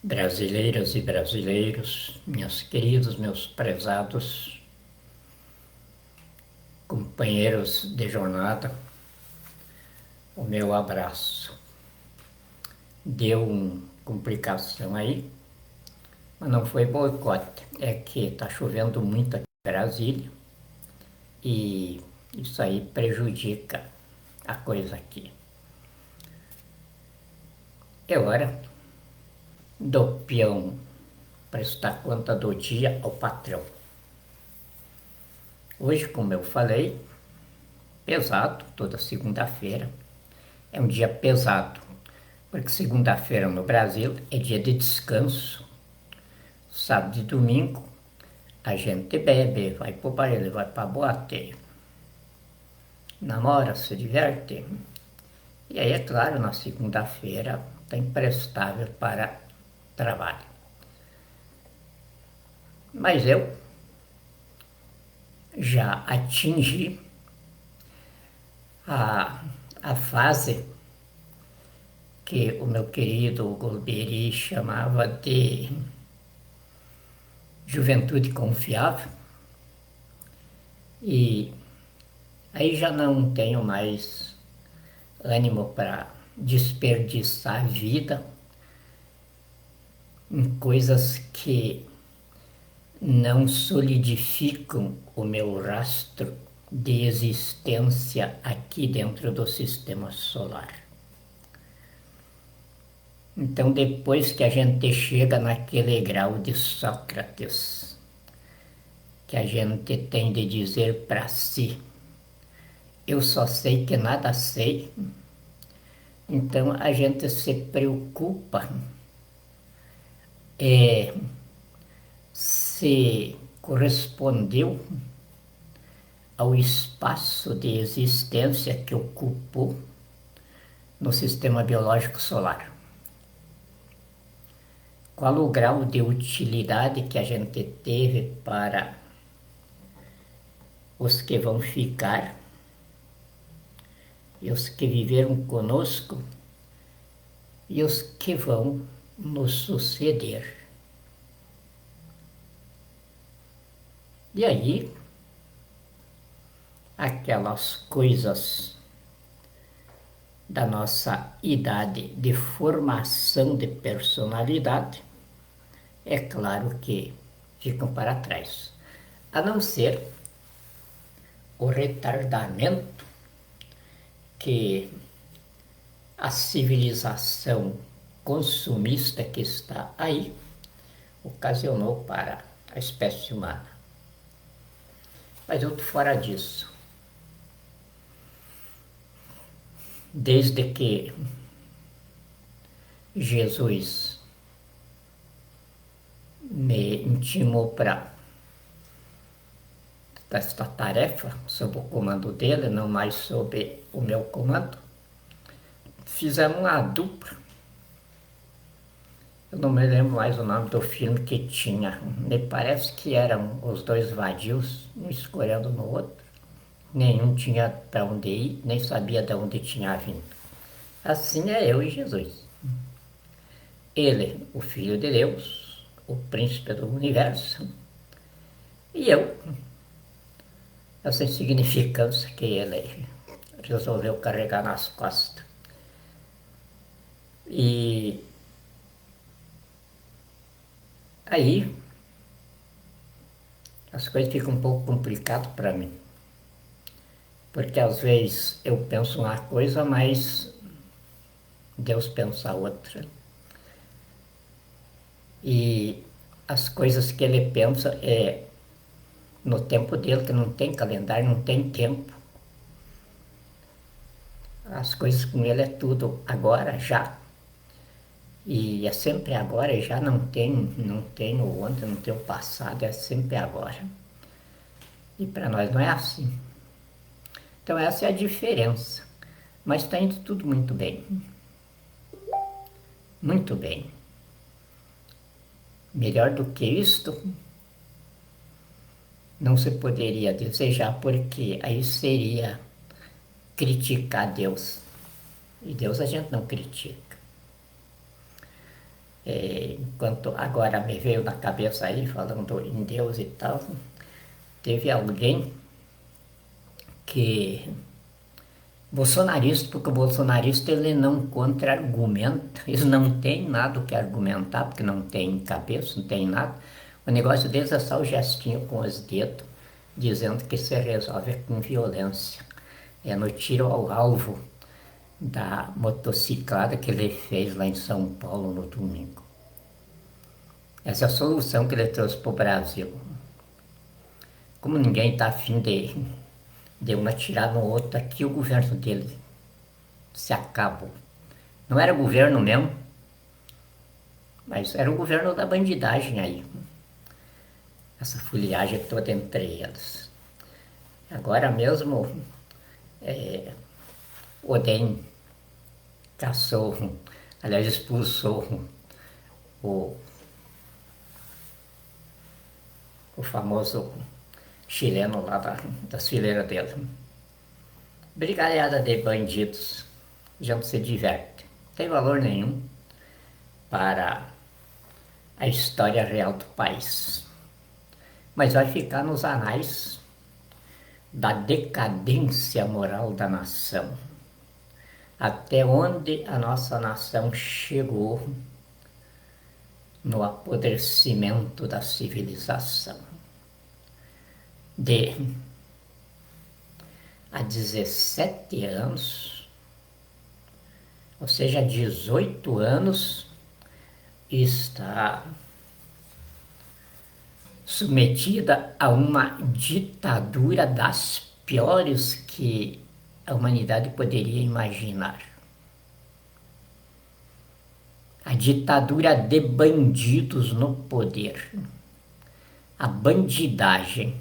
Brasileiras e brasileiros, meus queridos, meus prezados companheiros de jornada, o meu abraço. Deu uma complicação aí, mas não foi boicote, é que está chovendo muito aqui em Brasília e isso aí prejudica a coisa aqui. É hora do peão prestar conta do dia ao patrão. Hoje, como eu falei, pesado, toda segunda-feira. É um dia pesado, porque segunda-feira no Brasil é dia de descanso. Sábado e domingo a gente bebe, vai pro baile, vai pra boate, namora, se diverte. E aí, é claro, na segunda-feira está imprestável para trabalho. Mas eu já atingi a fase que o meu querido Golbery chamava de juventude confiável, e aí já não tenho mais ânimo para desperdiçar a vida em coisas que não solidificam o meu rastro de existência aqui dentro do sistema solar. Então, depois que a gente chega naquele grau de Sócrates, que a gente tem de dizer para si: eu só sei que nada sei, então a gente se preocupa se correspondeu ao espaço de existência que ocupou no sistema biológico solar. Qual o grau de utilidade que a gente teve para os que vão ficar e os que viveram conosco e os que vão nos suceder. E aí, aquelas coisas da nossa idade de formação de personalidade, é claro que ficam para trás. A não ser o retardamento que a civilização consumista que está aí ocasionou para a espécie humana. Mas eu estou fora disso. Desde que Jesus me intimou para esta tarefa, sob o comando dele, não mais sob o meu comando, fizemos uma dupla. Eu não me lembro mais o nome do filme que tinha. Me parece que eram os dois vadios, um escolhendo no outro. Nenhum tinha para onde ir, nem sabia de onde tinha vindo. Assim é eu e Jesus. Ele, o Filho de Deus, o príncipe do universo, e eu, essa insignificância que ele resolveu carregar nas costas. E aí as coisas ficam um pouco complicadas para mim, porque às vezes eu penso uma coisa, mas Deus pensa outra. E as coisas que ele pensa é no tempo dele, que não tem calendário, não tem tempo. As coisas com ele é tudo agora, já. E é sempre agora, e já não tem o ontem, não tem o passado, é sempre agora. E para nós não é assim. Então essa é a diferença. Mas está indo tudo muito bem. Muito bem. Melhor do que isto, não se poderia desejar, porque aí seria criticar Deus. E Deus a gente não critica. Enquanto agora me veio na cabeça aí, falando em Deus e tal, teve alguém que bolsonarista, porque o bolsonarista ele não contra-argumenta, eles não têm nada o que argumentar, porque não tem cabeça, não tem nada. O negócio deles é só o gestinho com os dedos, dizendo que se resolve com violência. É no tiro ao alvo da motocicleta que ele fez lá em São Paulo no domingo. Essa é a solução que ele trouxe para o Brasil. Como ninguém está afim de um atirar no outro, aqui o governo dele se acabou. Não era governo mesmo, mas era o governo da bandidagem aí. Essa fuliagem toda entre eles. Agora mesmo, o DEM caçou, aliás, expulsou o, o famoso chileno lá das fileiras dele. Brigalhada de bandidos, a gente se diverte. Não tem valor nenhum para a história real do país. Mas vai ficar nos anais da decadência moral da nação. Até onde a nossa nação chegou no apodrecimento da civilização. Há 17 anos, ou seja, 18 anos, está submetida a uma ditadura das piores que a humanidade poderia imaginar. A ditadura de bandidos no poder. A bandidagem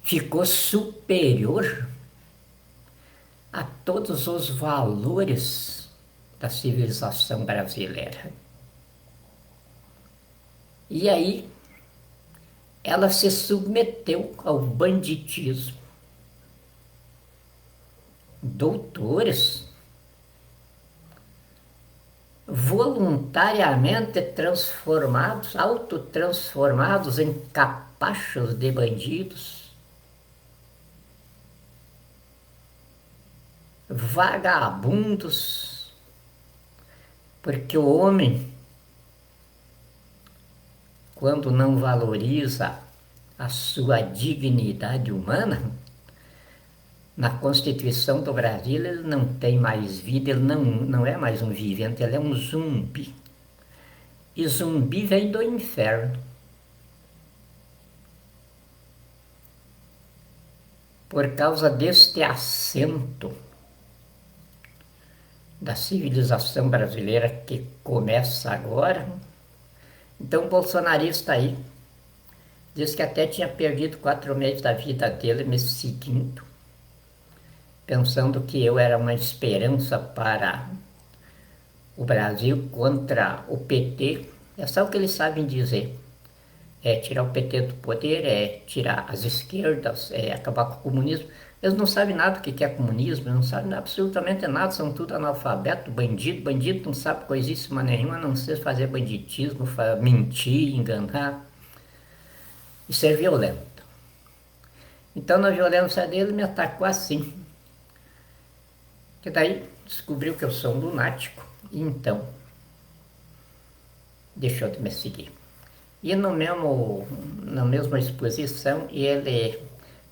ficou superior a todos os valores da civilização brasileira. E aí, ela se submeteu ao banditismo. Doutores voluntariamente transformados, autotransformados em capachos de bandidos, vagabundos, porque o homem, quando não valoriza a sua dignidade humana, na Constituição do Brasil ele não tem mais vida, ele não é mais um vivente, ele é um zumbi. E zumbi vem do inferno. Por causa deste assento da civilização brasileira que começa agora, então o bolsonarista aí diz que até tinha perdido 4 meses da vida dele me seguindo, pensando que eu era uma esperança para o Brasil contra o PT. É só o que eles sabem dizer. É tirar o PT do poder, é tirar as esquerdas, é acabar com o comunismo. Eles não sabem nada do que é comunismo, não sabem absolutamente nada, são tudo analfabeto, bandido. Bandido não sabe coisíssima nenhuma, a não ser fazer banditismo, mentir, enganar e ser violento. Então, na violência dele, me atacou assim. Que daí descobriu que eu sou um lunático e então deixou de me seguir. E na mesma exposição, ele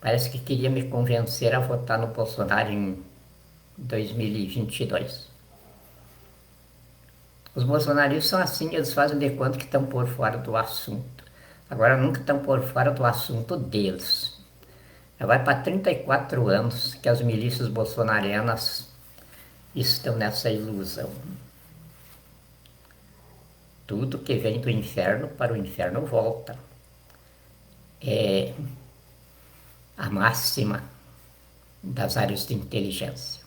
parece que queria me convencer a votar no Bolsonaro em 2022. Os bolsonaristas são assim, eles fazem de conta que estão por fora do assunto. Agora nunca estão por fora do assunto deles. Já vai para 34 anos que as milícias bolsonarianas estão nessa ilusão. Tudo que vem do inferno para o inferno volta. É a máxima das áreas de inteligência.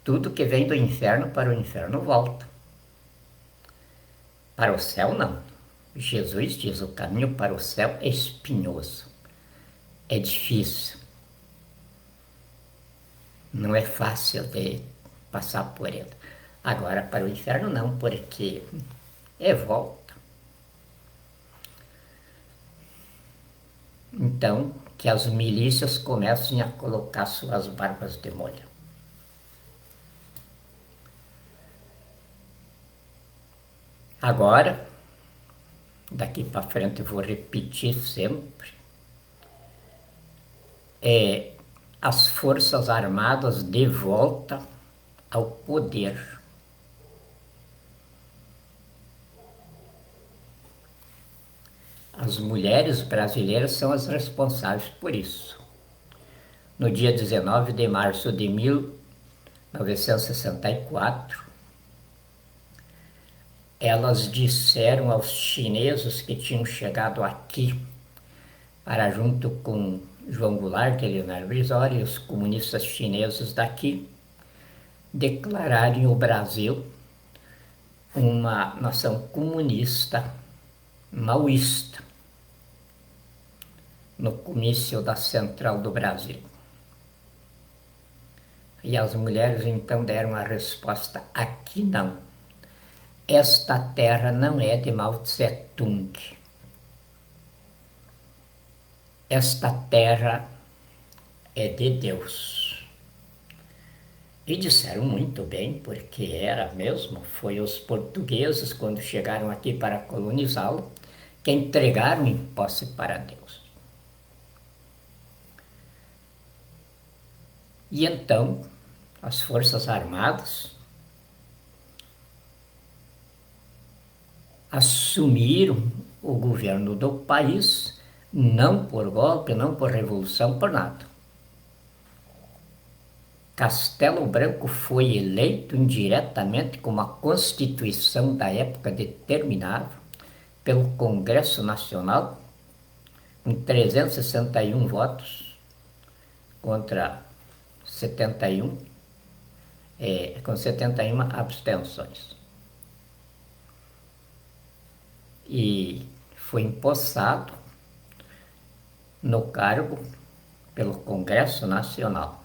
Tudo que vem do inferno para o inferno volta. Para o céu, não. Jesus diz: o caminho para o céu é espinhoso, é difícil, não é fácil de passar por ele. Agora para o inferno não, porque é volta. Então, que as milícias comecem a colocar suas barbas de molho. Agora, daqui para frente eu vou repetir sempre, as Forças Armadas de volta ao poder. As mulheres brasileiras são as responsáveis por isso. No dia 19 de março de 1964, elas disseram aos chineses que tinham chegado aqui para, junto com João Goulart e Leonardo Brizola e os comunistas chineses daqui, declararem o Brasil uma nação comunista, maoísta, no comício da Central do Brasil. E as mulheres então deram a resposta: aqui não. Esta terra não é de Mao Tse-tung. Esta terra é de Deus. E disseram muito bem, porque era mesmo, foi os portugueses, quando chegaram aqui para colonizá-lo, que entregaram em posse para Deus. E então, as Forças Armadas assumiram o governo do país, não por golpe, não por revolução, por nada. Castelo Branco foi eleito indiretamente como a Constituição da época determinava pelo Congresso Nacional, com 361 votos contra 71, com 71 abstenções. E foi empossado no cargo pelo Congresso Nacional.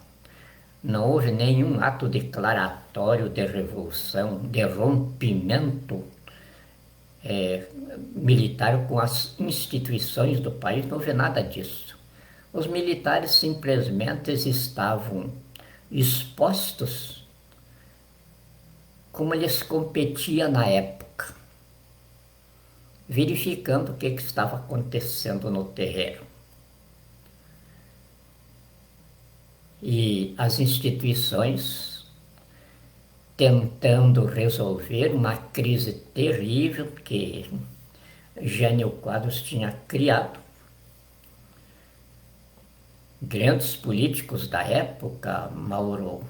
Não houve nenhum ato declaratório de revolução, de rompimento militar com as instituições do país, não houve nada disso. Os militares simplesmente estavam expostos como lhes competia na época, verificando o que estava acontecendo no terreno. E as instituições tentando resolver uma crise terrível que Jânio Quadros tinha criado. Grandes políticos da época, Mauro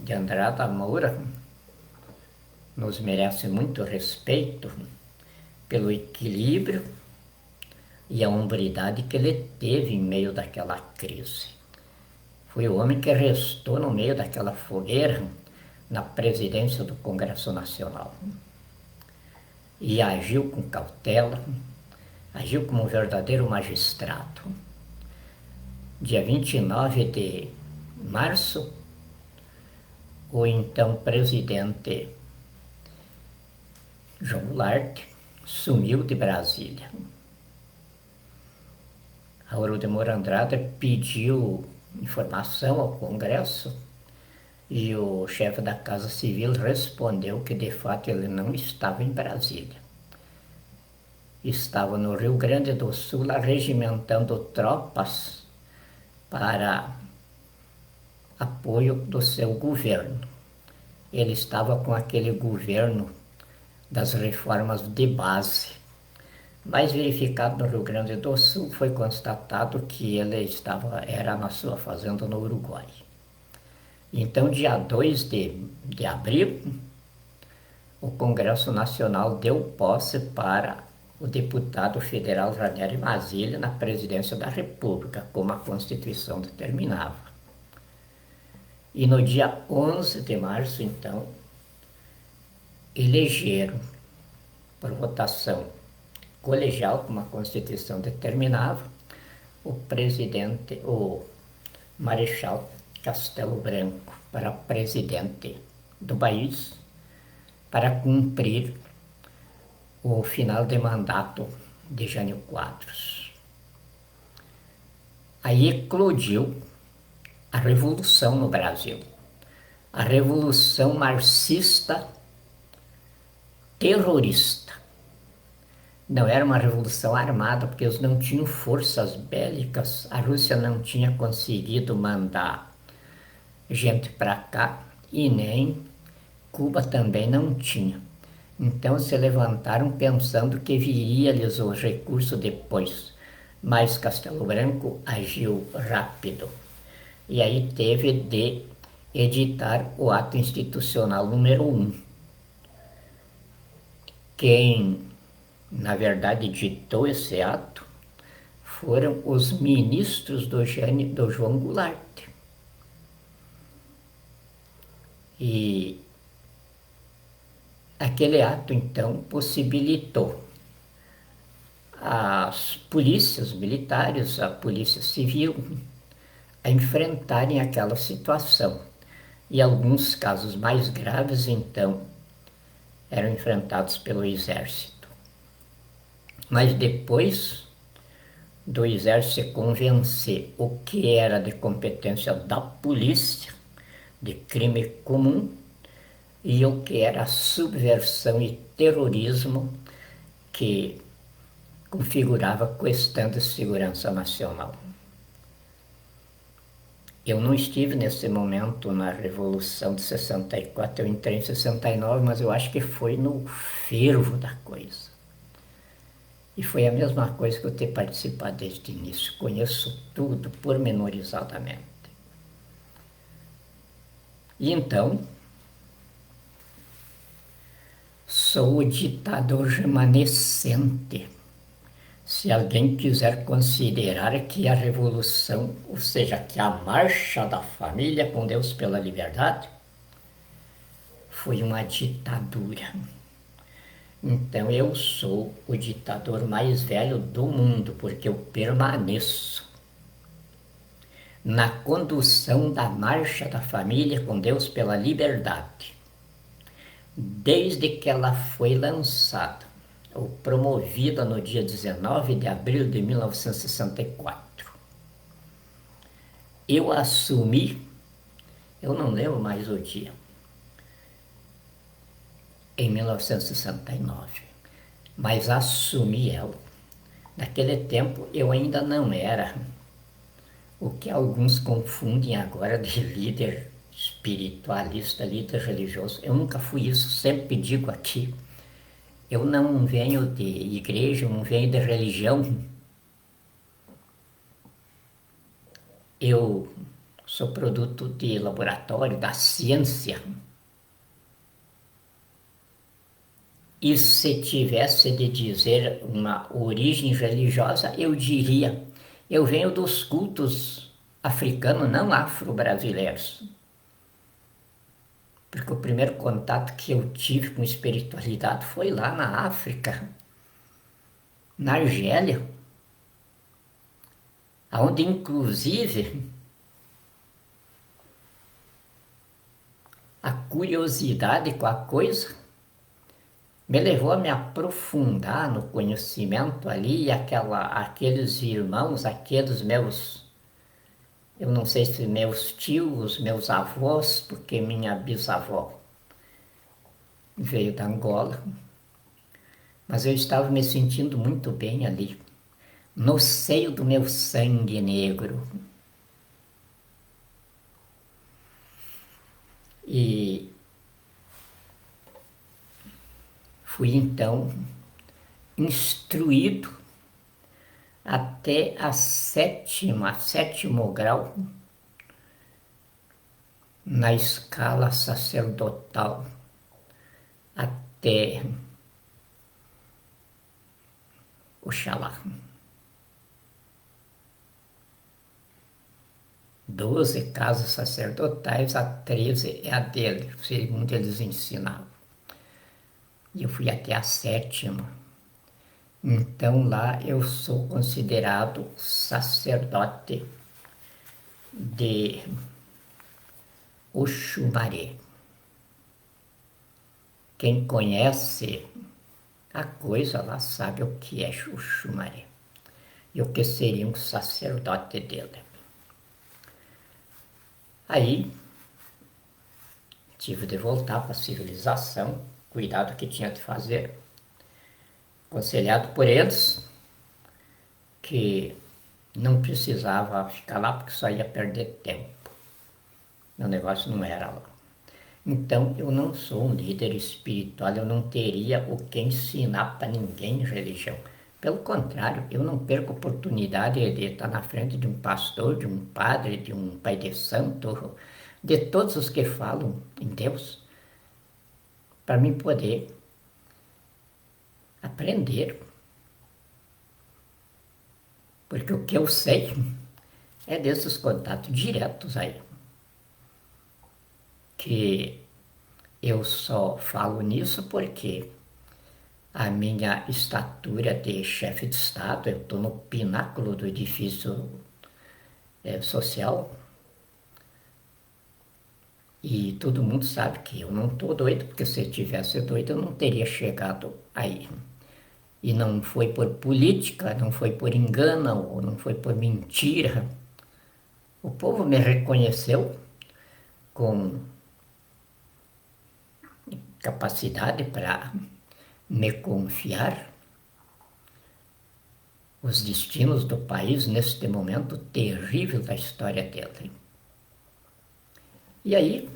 de Andrada Moura, nos merece muito respeito pelo equilíbrio e a hombridade que ele teve em meio daquela crise. Foi o homem que restou no meio daquela fogueira na presidência do Congresso Nacional. E agiu com cautela, agiu como um verdadeiro magistrado. Dia 29 de março, o então presidente João Goulart sumiu de Brasília. Auro de Moura Andrade pediu informação ao Congresso e o chefe da Casa Civil respondeu que de fato ele não estava em Brasília. Estava no Rio Grande do Sul arregimentando tropas para apoio do seu governo. Ele estava com aquele governo das reformas de base. Mas verificado no Rio Grande do Sul, foi constatado que ele era na sua fazenda no Uruguai. Então, dia 2 de abril, o Congresso Nacional deu posse para o deputado federal Ranieri Mazzilli na presidência da República, como a Constituição determinava. E no dia 11 de março, então, elegeram, por votação colegial, como a Constituição determinava, o presidente, o Marechal Castelo Branco para presidente do país para cumprir o final de mandato de Jânio Quadros. Aí eclodiu a revolução no Brasil, a revolução marxista terrorista. Não era uma revolução armada, porque eles não tinham forças bélicas, a Rússia não tinha conseguido mandar gente para cá e nem Cuba também não tinha. Então se levantaram pensando que viria-lhes o recurso depois, mas Castelo Branco agiu rápido. E aí teve de editar o ato institucional número 1. Quem, na verdade, ditou esse ato foram os ministros do João Goulart. E aquele ato, então, possibilitou as polícias militares, a polícia civil, a enfrentarem aquela situação. E alguns casos mais graves, então, eram enfrentados pelo exército. Mas depois do exército se convencer o que era de competência da polícia, de crime comum, e o que era subversão e terrorismo, que configurava questão de segurança nacional. Eu não estive nesse momento na Revolução de 64, eu entrei em 69, mas eu acho que foi no fervo da coisa. E foi a mesma coisa que eu ter participado desde o início. Conheço tudo pormenorizadamente. E então, sou o ditador remanescente. Se alguém quiser considerar que a revolução, ou seja, que a marcha da família com Deus pela liberdade, foi uma ditadura. Então eu sou o ditador mais velho do mundo, porque eu permaneço na condução da marcha da família com Deus pela liberdade, desde que ela foi lançada ou promovida no dia 19 de abril de 1964. Eu assumi, eu não lembro mais o dia, em 1969, mas assumi ela. Naquele tempo eu ainda não era o que alguns confundem agora de líder espiritualista, líder religioso. Eu nunca fui isso, sempre digo aqui. Eu não venho de igreja, eu não venho de religião. Eu sou produto de laboratório, da ciência. E se tivesse de dizer uma origem religiosa, eu diria, eu venho dos cultos africanos, não afro-brasileiros. Porque o primeiro contato que eu tive com espiritualidade foi lá na África, na Argélia, onde inclusive a curiosidade com a coisa me levou a me aprofundar no conhecimento ali, e aqueles irmãos, aqueles meus, eu não sei se meus tios, meus avós, porque minha bisavó veio da Angola, mas eu estava me sentindo muito bem ali, no seio do meu sangue negro. E fui então instruído até sétimo grau na escala sacerdotal, até Oxalá. 12 casas sacerdotais, a 13 é a dele, segundo eles ensinavam. E eu fui até a sétima. Então lá eu sou considerado sacerdote de o Xumaré. Quem conhece a coisa lá sabe o que é o Xumaré e o que seria um sacerdote dele. Aí tive de voltar para a civilização, cuidado que tinha de fazer, aconselhado por eles que não precisava ficar lá porque só ia perder tempo. Meu negócio não era lá. Então eu não sou um líder espiritual, eu não teria o que ensinar para ninguém religião. Pelo contrário, eu não perco oportunidade de estar na frente de um pastor, de um padre, de um pai de santo, de todos os que falam em Deus, para mim poder aprender. Porque o que eu sei é desses contatos diretos aí. Que eu só falo nisso porque a minha estatura de chefe de Estado, eu estou no pináculo do edifício social, e todo mundo sabe que eu não estou doido, porque se eu tivesse doido eu não teria chegado aí. E não foi por política, não foi por engano, ou não foi por mentira. O povo me reconheceu com capacidade para me confiar os destinos do país neste momento terrível da história dele. E aí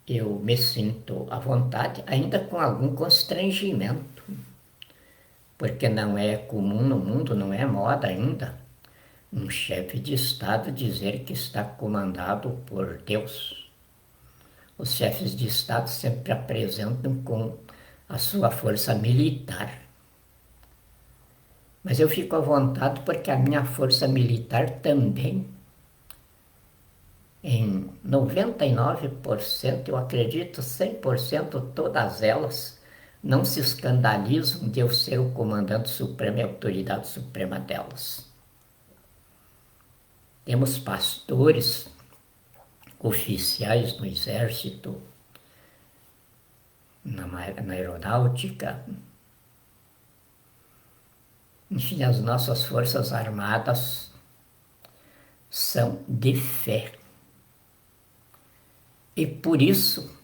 eu me sinto à vontade, ainda com algum constrangimento, porque não é comum no mundo, não é moda ainda, um chefe de Estado dizer que está comandado por Deus. Os chefes de Estado sempre apresentam com a sua força militar. Mas eu fico à vontade porque a minha força militar também, em 99%, eu acredito 100%, todas elas não se escandalizam de eu ser o comandante supremo e a autoridade suprema delas. Temos pastores, oficiais no exército, na aeronáutica, enfim, as nossas forças armadas são de fé. E por isso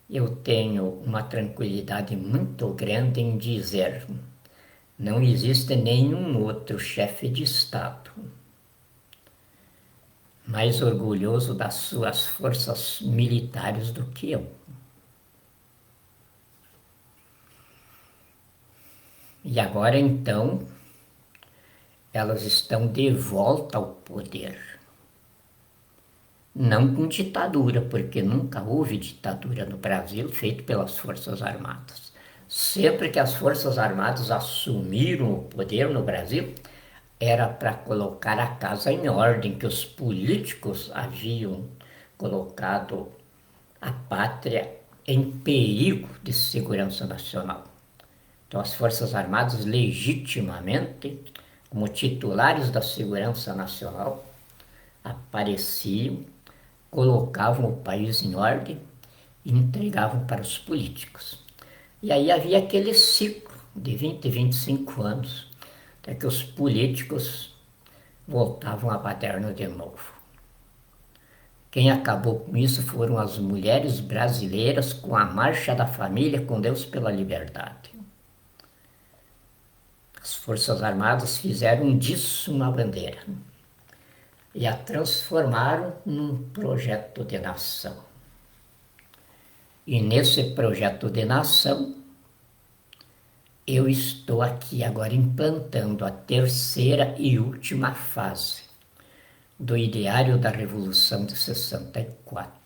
eu tenho uma tranquilidade muito grande em dizer: não existe nenhum outro chefe de Estado mais orgulhoso das suas forças militares do que eu. E agora então, elas estão de volta ao poder. Não com ditadura, porque nunca houve ditadura no Brasil feita pelas Forças Armadas. Sempre que as Forças Armadas assumiram o poder no Brasil, era para colocar a casa em ordem, que os políticos haviam colocado a pátria em perigo de segurança nacional. Então as Forças Armadas legitimamente, como titulares da segurança nacional, apareciam, colocavam o país em ordem e entregavam para os políticos. E aí havia aquele ciclo de 20, 25 anos, até que os políticos voltavam à baderna de novo. Quem acabou com isso foram as mulheres brasileiras com a Marcha da Família, com Deus pela Liberdade. As Forças Armadas fizeram disso uma bandeira e a transformaram num projeto de nação. E nesse projeto de nação, eu estou aqui agora implantando a terceira e última fase do Ideário da Revolução de 64.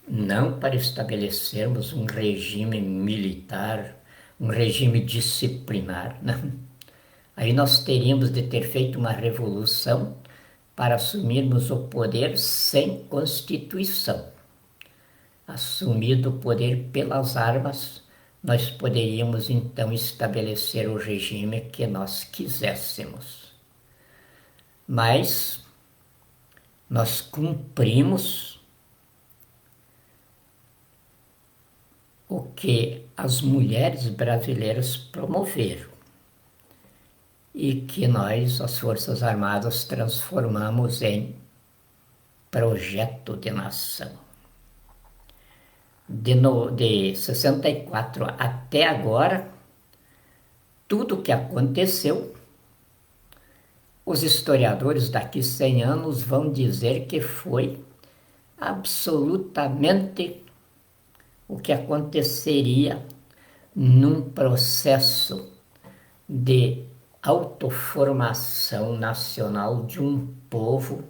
Não para estabelecermos um regime militar, um regime disciplinar, não. Aí nós teríamos de ter feito uma revolução para assumirmos o poder sem Constituição. Assumido o poder pelas armas, nós poderíamos então estabelecer o regime que nós quiséssemos. Mas nós cumprimos o que as mulheres brasileiras promoveram e que nós, as Forças Armadas, transformamos em projeto de nação. De 64 até agora, tudo o que aconteceu, os historiadores daqui 100 anos vão dizer que foi absolutamente o que aconteceria num processo de autoformação nacional de um povo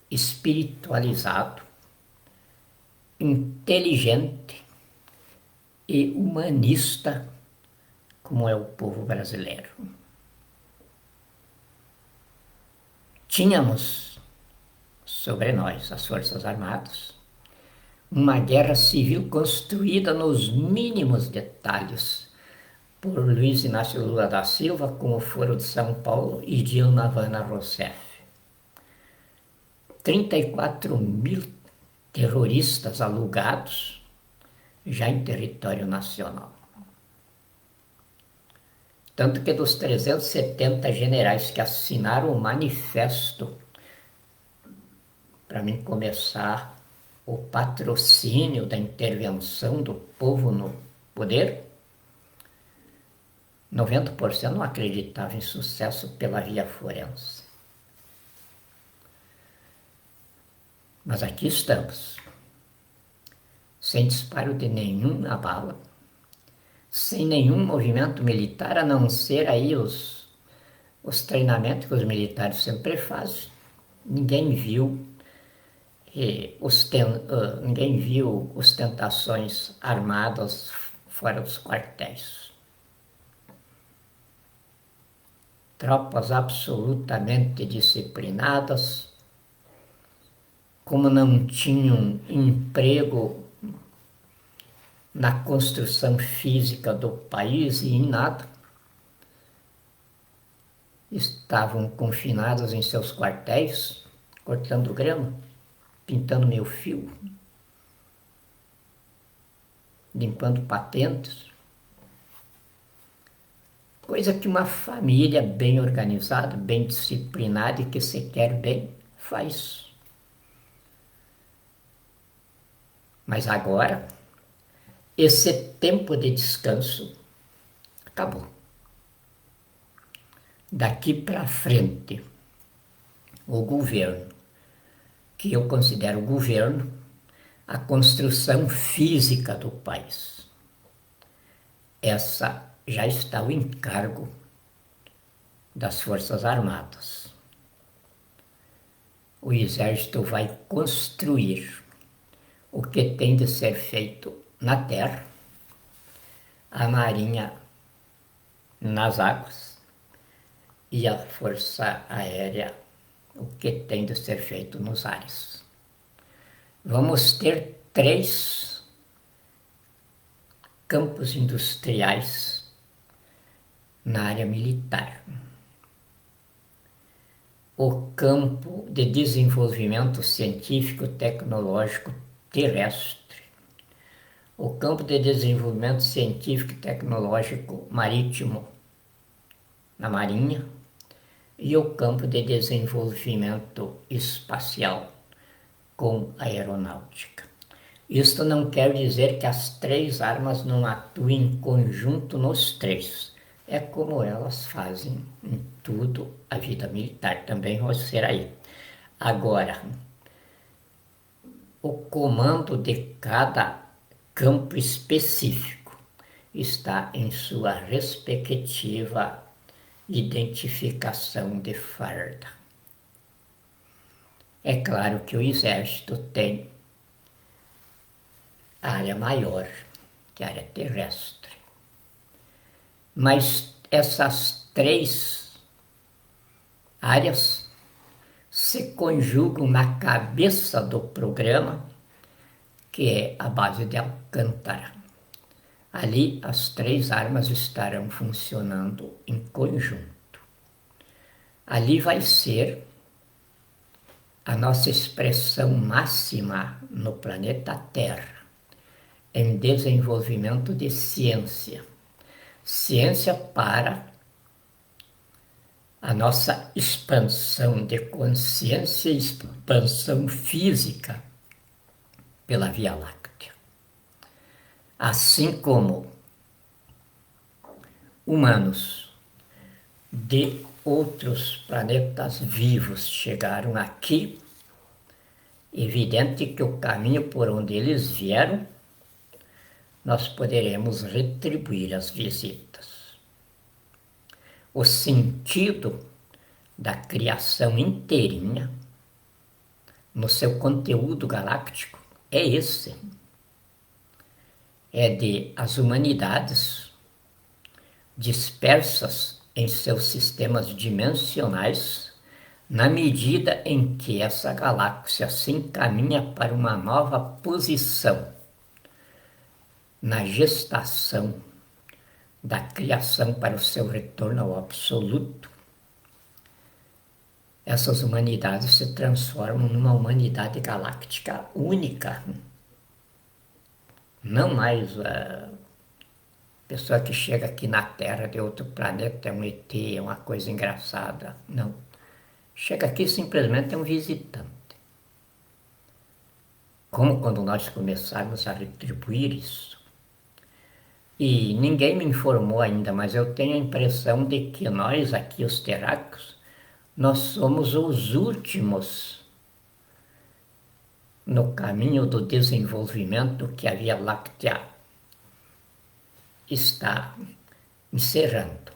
espiritualizado, inteligente e humanista, como é o povo brasileiro. Tínhamos sobre nós, as Forças Armadas, uma guerra civil construída nos mínimos detalhes por Luiz Inácio Lula da Silva, com o Foro de São Paulo, e Dilma Havana Rousseff. 34 mil terroristas alugados já em território nacional. Tanto que dos 370 generais que assinaram o manifesto para mim começar o patrocínio da intervenção do povo no poder, 90% não acreditava em sucesso pela via forense. Mas aqui estamos, sem disparo de nenhuma bala, sem nenhum movimento militar, a não ser aí os treinamentos que os militares sempre fazem. Ninguém viu ostentações armadas fora dos quartéis. Tropas absolutamente disciplinadas, como não tinham emprego na construção física do país e em nada, estavam confinados em seus quartéis, cortando grama, pintando meio fio, limpando patentes. Coisa que uma família bem organizada, bem disciplinada e que se quer bem, faz. Mas agora, esse tempo de descanso acabou. Daqui para frente, o governo, que eu considero governo, a construção física do país, essa já está ao encargo das Forças Armadas. O Exército vai construir o que tem de ser feito na terra, a Marinha nas águas e a Força Aérea o que tem de ser feito nos ares. Vamos ter 3 campos industriais na área militar. O campo de desenvolvimento científico tecnológico terrestre, o campo de desenvolvimento científico e tecnológico marítimo na Marinha e o campo de desenvolvimento espacial com a aeronáutica. Isto não quer dizer que as 3 armas não atuem em conjunto nos 3. É como elas fazem em tudo a vida militar, também vai ser aí. Agora, o comando de cada campo específico está em sua respectiva identificação de farda. É claro que o Exército tem a área maior, que é a área terrestre. Mas essas 3 áreas se conjugam na cabeça do programa, que é a base de Alcântara. Ali as 3 armas estarão funcionando em conjunto. Ali vai ser a nossa expressão máxima no planeta Terra, em desenvolvimento de ciência. Ciência para a nossa expansão de consciência e expansão física pela Via Láctea. Assim como humanos de outros planetas vivos chegaram aqui, evidente que o caminho por onde eles vieram, nós poderemos retribuir as visitas. O sentido da criação inteirinha, no seu conteúdo galáctico, é esse. É de as humanidades dispersas em seus sistemas dimensionais, na medida em que essa galáxia se encaminha para uma nova posição na gestação da criação para o seu retorno ao absoluto, essas humanidades se transformam numa humanidade galáctica única. Não mais a pessoa que chega aqui na Terra de outro planeta é um ET, é uma coisa engraçada. Não. Chega aqui simplesmente é um visitante. Como quando nós começarmos a retribuir isso. E ninguém me informou ainda, mas eu tenho a impressão de que nós aqui, os terráqueos, nós somos os últimos no caminho do desenvolvimento que a Via Láctea está encerrando.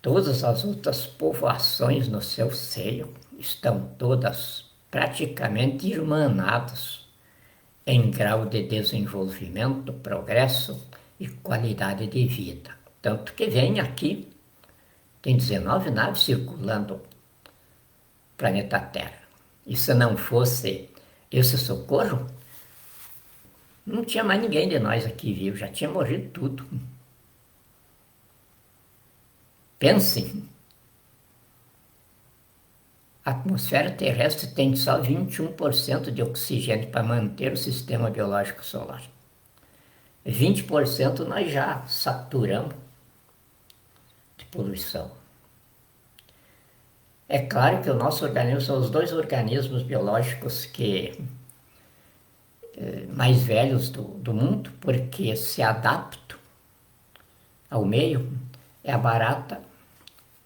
Todas as outras povoações no seu seio estão todas praticamente irmanadas em grau de desenvolvimento, progresso e qualidade de vida. Tanto que vem aqui, tem 19 naves circulando o planeta Terra. E se não fosse esse socorro, não tinha mais ninguém de nós aqui vivo, já tinha morrido tudo. Pensem, a atmosfera terrestre tem só 21% de oxigênio para manter o sistema biológico solar. 20% nós já saturamos de poluição. É claro que o nosso organismo são os dois organismos biológicos mais velhos do mundo, porque se adaptam ao meio, é a barata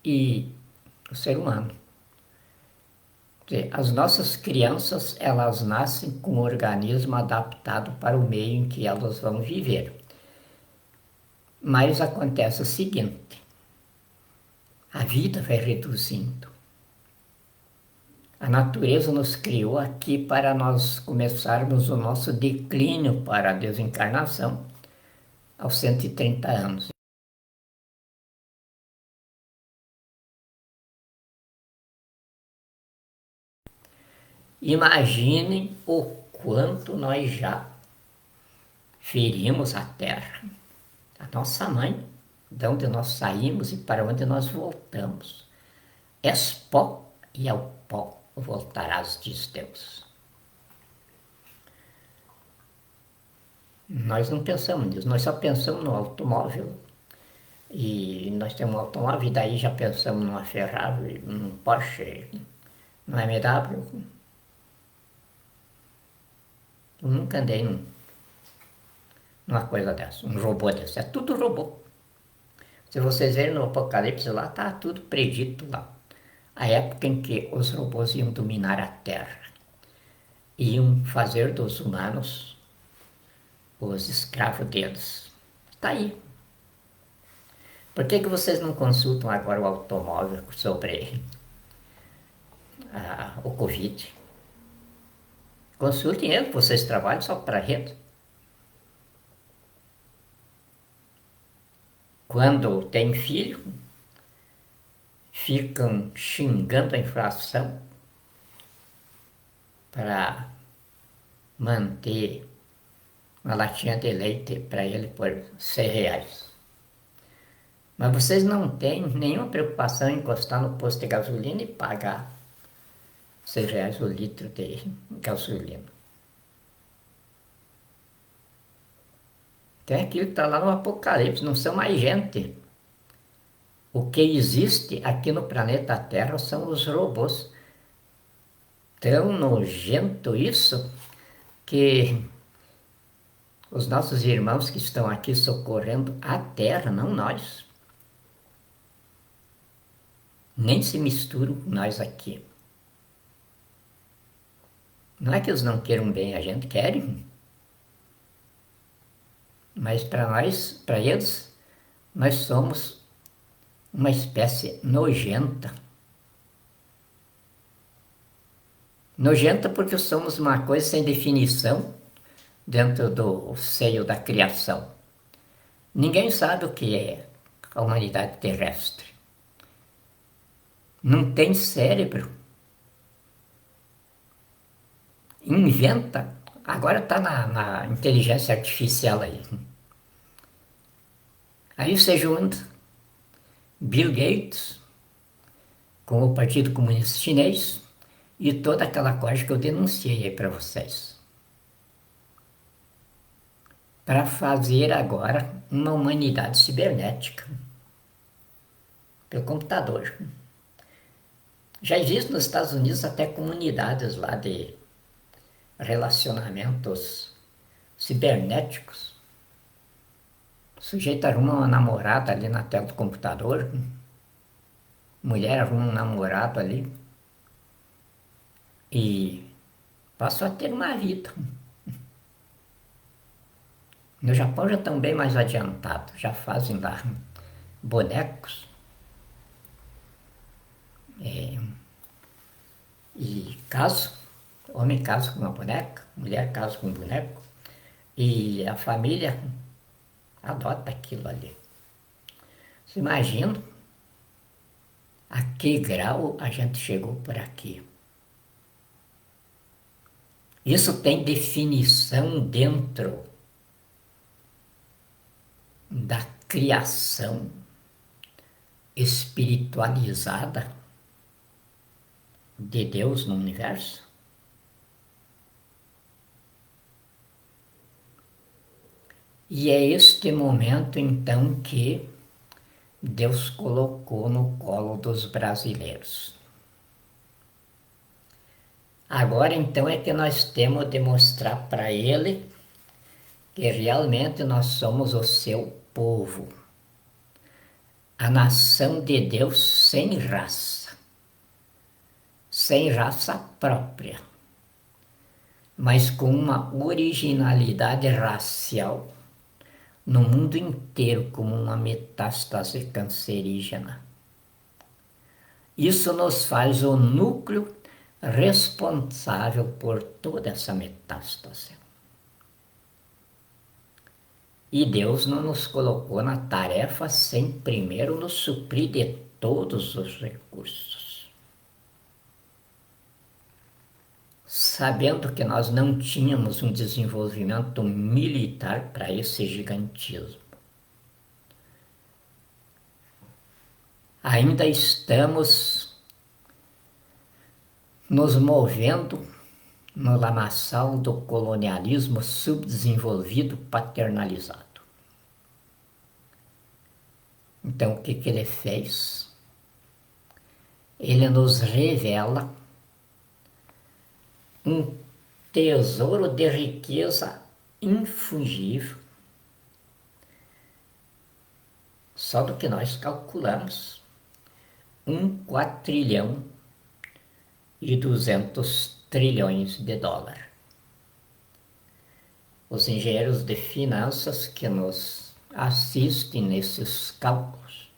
e o ser humano. As nossas crianças, elas nascem com um organismo adaptado para o meio em que elas vão viver. Mas acontece o seguinte, a vida vai reduzindo. A natureza nos criou aqui para nós começarmos o nosso declínio para a desencarnação aos 130 anos. Imaginem o quanto nós já ferimos a Terra, a nossa mãe, de onde nós saímos e para onde nós voltamos. És pó e ao pó voltarás, diz Deus. Nós não pensamos nisso, nós só pensamos no automóvel. E nós temos um automóvel e daí já pensamos numa Ferrari, num Porsche, num BMW. Eu nunca andei numa coisa dessa, um robô desse. É tudo robô. Se vocês verem no Apocalipse lá, está tudo predito lá. A época em que os robôs iam dominar a Terra. Iam fazer dos humanos os escravos deles. Está aí. Por que vocês não consultam agora o automóvel sobre o Covid? Consultem ele, vocês trabalham só para a rede. Quando tem filho, ficam xingando a inflação para manter uma latinha de leite para ele por R$100. Mas vocês não têm nenhuma preocupação em encostar no posto de gasolina e pagar R$ 6 o litro de gasolina. Tem aquilo que está lá no Apocalipse, não são mais gente. O que existe aqui no planeta Terra são os robôs. Tão nojento isso que os nossos irmãos que estão aqui socorrendo a Terra, não nós, nem se misturam com nós aqui. Não é que eles não queiram bem, a gente querem. Mas para nós, para eles, nós somos uma espécie nojenta. Nojenta porque somos uma coisa sem definição dentro do seio da criação. Ninguém sabe o que é a humanidade terrestre. Não tem cérebro. Inventa. Agora está na inteligência artificial aí. Aí você junta Bill Gates com o Partido Comunista Chinês e toda aquela coisa que eu denunciei aí para vocês. Para fazer agora uma humanidade cibernética pelo computador. Já existe nos Estados Unidos até comunidades lá de relacionamentos cibernéticos. O sujeito arruma uma namorada ali na tela do computador, mulher arruma um namorado ali e passou a ter uma vida. No Japão já estão bem mais adiantados, já fazem lá bonecos. E caso, homem casa com uma boneca, mulher casa com um boneco, e a família adota aquilo ali. Você imagina a que grau a gente chegou por aqui. Isso tem definição dentro da criação espiritualizada de Deus no universo? E é este momento então que Deus colocou no colo dos brasileiros. Agora então é que nós temos de mostrar para ele que realmente nós somos o seu povo, a nação de Deus sem raça própria, mas com uma originalidade racial no mundo inteiro como uma metástase cancerígena. Isso nos faz o núcleo responsável por toda essa metástase. E Deus não nos colocou na tarefa sem primeiro nos suprir de todos os recursos. Sabendo que nós não tínhamos um desenvolvimento militar para esse gigantismo. Ainda estamos nos movendo no lamaçal do colonialismo subdesenvolvido paternalizado. Então, o que ele fez? Ele nos revela um tesouro de riqueza infungível, só do que nós calculamos, 1,2 trilhões. Os engenheiros de finanças que nos assistem nesses cálculos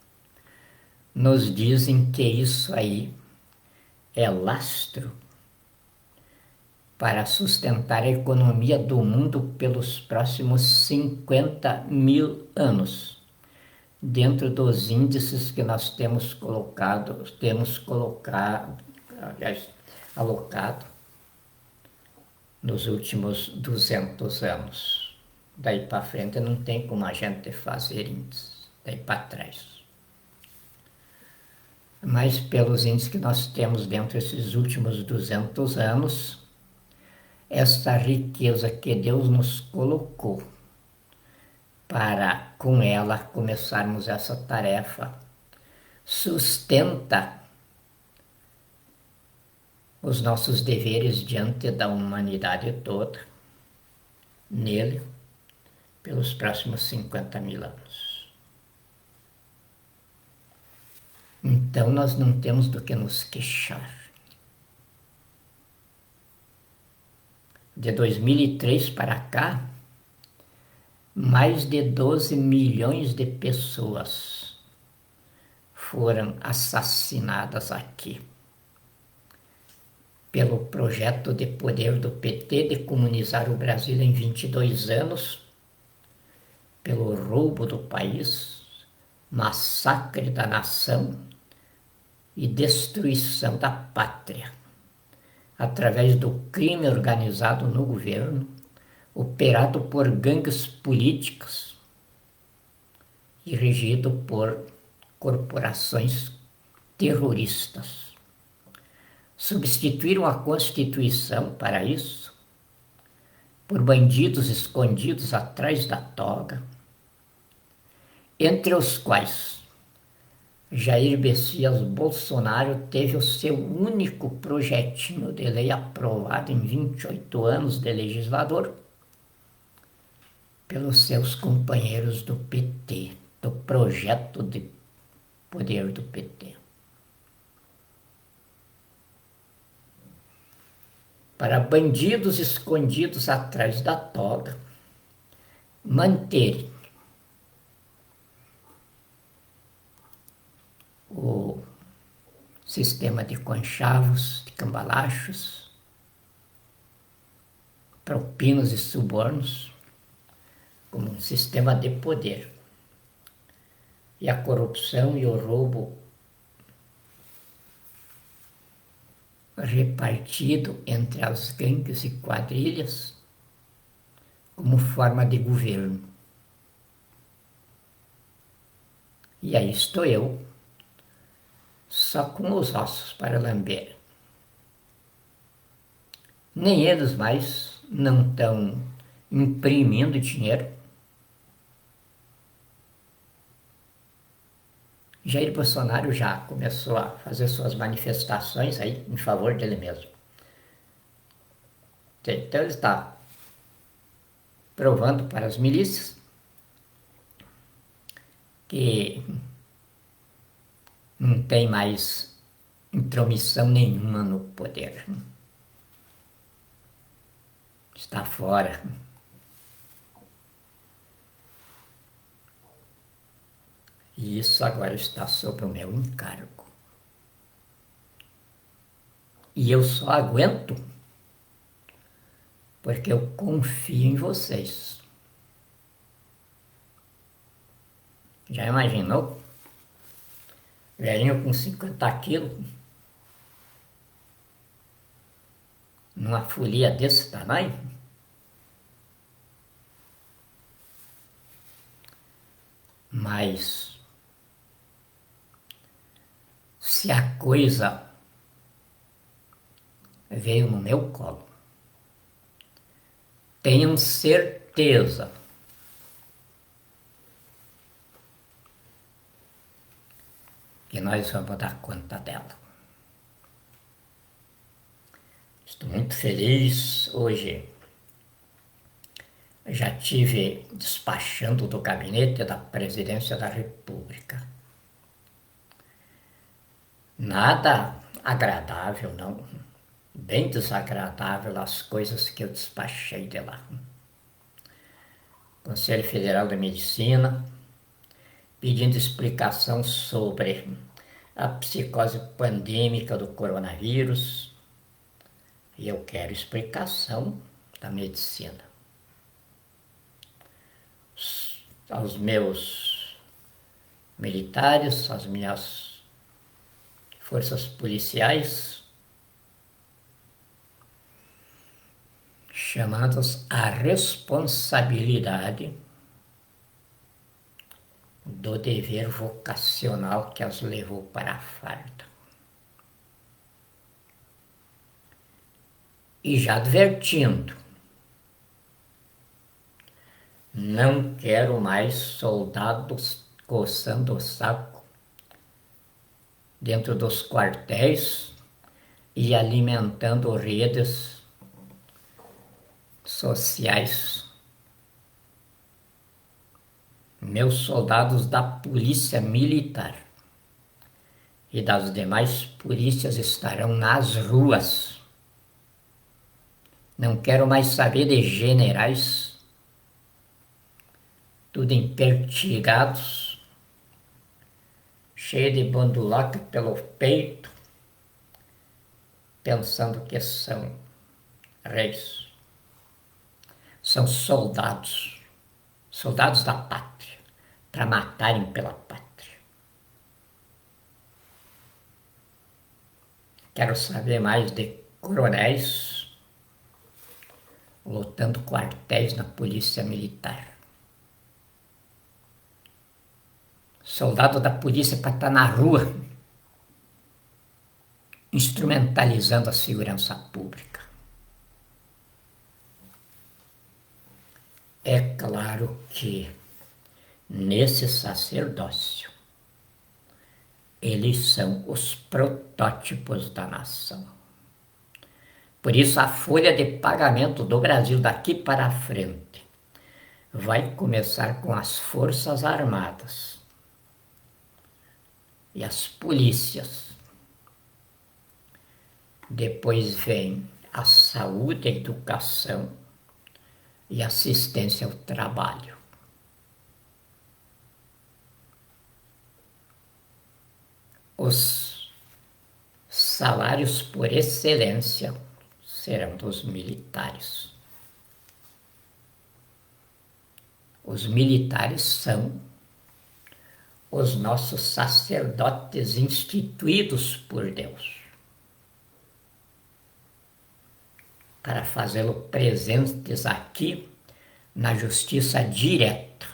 nos dizem que isso aí é lastro para sustentar a economia do mundo pelos próximos 50.000 anos, dentro dos índices que nós alocado nos últimos 200 anos. Daí para frente não tem como a gente fazer índice, daí para trás. mas pelos índices que nós temos dentro desses últimos 200 anos, esta riqueza que Deus nos colocou para, com ela, começarmos essa tarefa, sustenta os nossos deveres diante da humanidade toda, nele, pelos próximos 50.000 anos. Então nós não temos do que nos queixar. De 2003 para cá, mais de 12 milhões de pessoas foram assassinadas aqui pelo projeto de poder do PT de comunizar o Brasil em 22 anos, pelo roubo do país, massacre da nação e destruição da pátria, através do crime organizado no governo, operado por gangues políticas e regido por corporações terroristas. Substituíram a Constituição para isso por bandidos escondidos atrás da toga, entre os quais Jair Messias Bolsonaro teve o seu único projetinho de lei aprovado em 28 anos de legislador pelos seus companheiros do PT, do projeto de poder do PT. Para bandidos escondidos atrás da toga manterem o sistema de conchavos, de cambalachos, propinas e subornos como um sistema de poder. E a corrupção e o roubo repartido entre as gangues e quadrilhas como forma de governo. E aí estou eu, só com os ossos para lamber. Nem eles mais não estão imprimindo dinheiro. Jair Bolsonaro já começou a fazer suas manifestações aí em favor dele mesmo. Então ele está provando para as milícias que não tem mais intromissão nenhuma no poder. Está fora. E isso agora está sob o meu encargo. E eu só aguento porque eu confio em vocês. Já imaginou? Velhinho com 50 quilos, numa folia desse tamanho? Mas se a coisa veio no meu colo, tenham certeza que nós vamos dar conta dela. Estou muito feliz hoje. Já tive despachando do gabinete da Presidência da República. Nada agradável, não. Bem desagradável as coisas que eu despachei de lá. Conselho Federal de Medicina, pedindo explicação sobre a psicose pandêmica do coronavírus. E eu quero explicação da medicina. Aos meus militares, às minhas forças policiais, chamadas à responsabilidade do dever vocacional que as levou para a farda. E já advertindo, não quero mais soldados coçando o saco dentro dos quartéis e alimentando redes sociais. Meus soldados da Polícia Militar e das demais polícias estarão nas ruas. Não quero mais saber de generais, tudo empertigados, cheio de bandulaca pelo peito, pensando que são reis. São soldados, soldados da pátria, para matarem pela pátria. Quero saber mais de coronéis lotando quartéis na Polícia Militar. Soldado da polícia para estar na rua, instrumentalizando a segurança pública. É claro que nesse sacerdócio eles são os protótipos da nação. Por isso, a folha de pagamento do Brasil daqui para frente vai começar com as Forças Armadas e as polícias. Depois vem a saúde, a educação e assistência ao trabalho. Os salários por excelência serão dos militares. Os militares são os nossos sacerdotes instituídos por Deus para fazê-lo presentes aqui na justiça direta,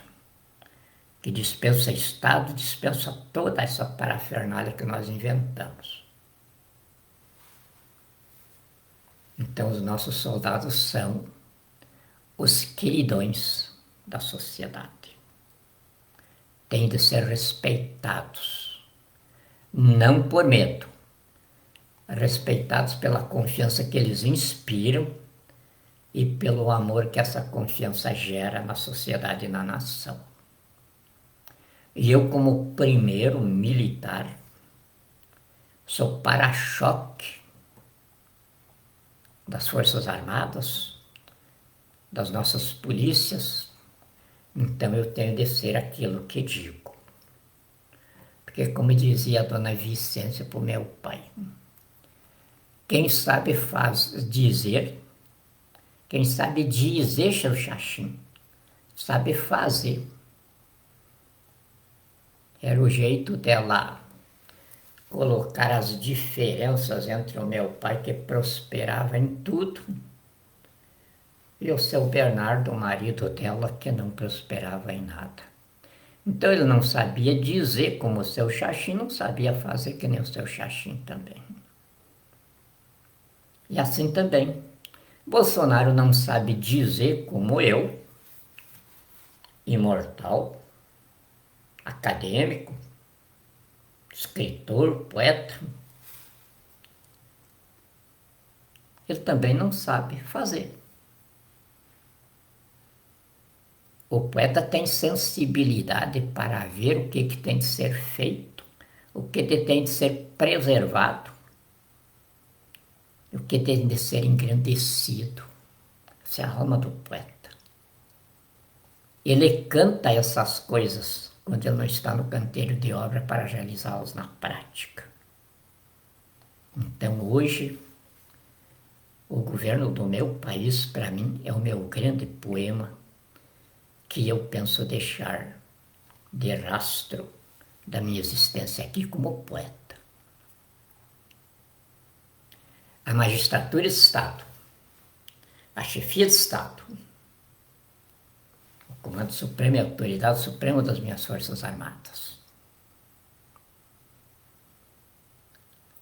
que dispensa Estado, dispensa toda essa parafernália que nós inventamos. Então, os nossos soldados são os queridões da sociedade. Têm de ser respeitados, não por medo, respeitados pela confiança que eles inspiram e pelo amor que essa confiança gera na sociedade e na nação. E eu, como primeiro militar, sou para-choque das Forças Armadas, das nossas polícias, então eu tenho de ser aquilo que digo. Porque, como dizia a dona Vicência para o meu pai, quem sabe dizer, quem sabe dizer, seu Xaxim, sabe fazer. Era o jeito dela colocar as diferenças entre o meu pai, que prosperava em tudo, e o seu Bernardo, o marido dela, que não prosperava em nada. Então ele não sabia dizer como o seu Xaxim, não sabia fazer que nem o seu Xaxim também. E assim também, Bolsonaro não sabe dizer como eu, imortal, acadêmico, escritor, poeta. Ele também não sabe fazer. O poeta tem sensibilidade para ver o que tem de ser feito, o que tem de ser preservado, o que tem de ser engrandecido. Essa é a alma do poeta. Ele canta essas coisas quando ele não está no canteiro de obra para realizá-las na prática. Então hoje, o governo do meu país, para mim, é o meu grande poema que eu penso deixar de rastro da minha existência aqui como poeta. A magistratura de Estado, a chefia de Estado, o Comando supremo e autoridade suprema das minhas Forças Armadas.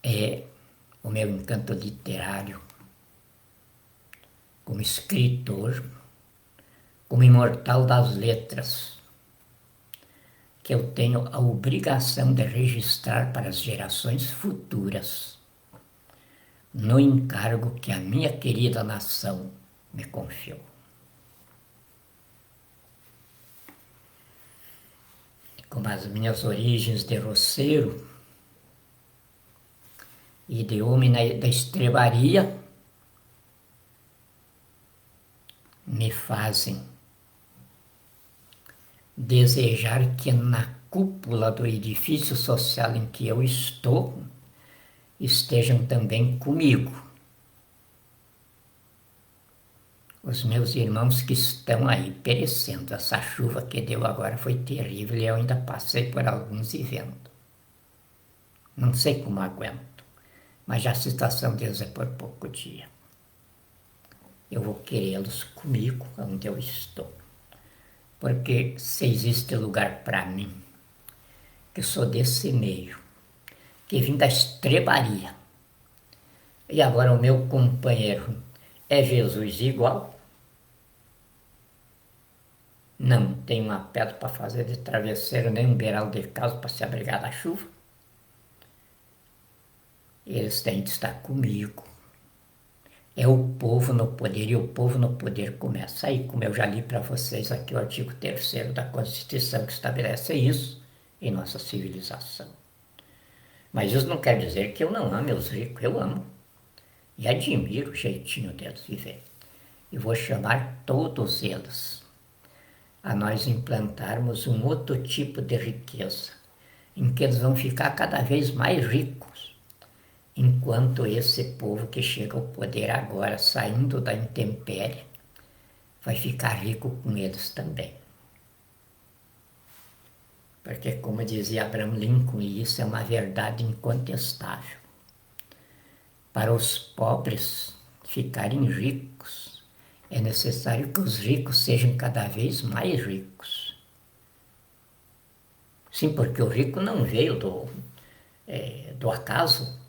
É o meu encanto literário, como escritor, como imortal das letras, que eu tenho a obrigação de registrar para as gerações futuras, no encargo que a minha querida nação me confiou. Como as minhas origens de roceiro e de homem da estrebaria me fazem desejar que na cúpula do edifício social em que eu estou estejam também comigo os meus irmãos que estão aí perecendo. Essa chuva que deu agora foi terrível e eu ainda passei por alguns e vendo. Não sei como aguento, mas a situação deles é por pouco dia. Eu vou querê-los comigo onde eu estou. Porque se existe lugar para mim, que sou desse meio, que vim da estrebaria, e agora o meu companheiro é Jesus igual, não tem uma pedra para fazer de travesseiro, nem um beiral de casa para se abrigar da chuva, eles têm de estar comigo. É o povo no poder, e o povo no poder começa aí, como eu já li para vocês aqui o artigo 3º da Constituição que estabelece isso em nossa civilização. Mas isso não quer dizer que eu não ame os ricos, eu amo. E admiro o jeitinho deles viver. E vou chamar todos eles a nós implantarmos um outro tipo de riqueza, em que eles vão ficar cada vez mais ricos, enquanto esse povo que chega ao poder agora, saindo da intempérie, vai ficar rico com eles também. Porque, como dizia Abraham Lincoln, e isso é uma verdade incontestável, para os pobres ficarem ricos, é necessário que os ricos sejam cada vez mais ricos. Sim, porque o rico não veio do acaso.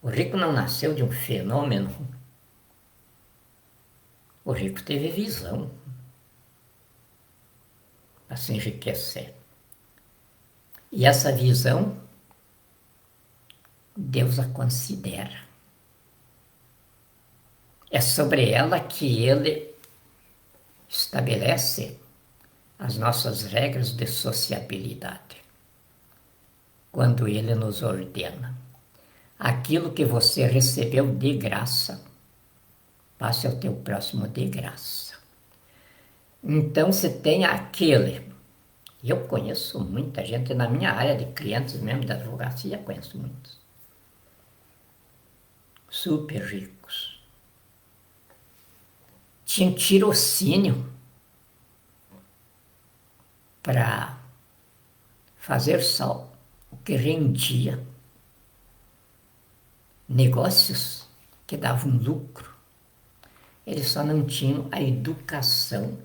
O rico não nasceu de um fenômeno. O rico teve visão para se enriquecer. E essa visão, Deus a considera. É sobre ela que ele estabelece as nossas regras de sociabilidade. Quando ele nos ordena: aquilo que você recebeu de graça, passe ao teu próximo de graça. Então, se tem aquele, eu conheço muita gente na minha área de clientes mesmo da advocacia, conheço muitos, super ricos. Tinha tirocínio para fazer só o que rendia. Negócios que davam lucro. Eles só não tinham a educação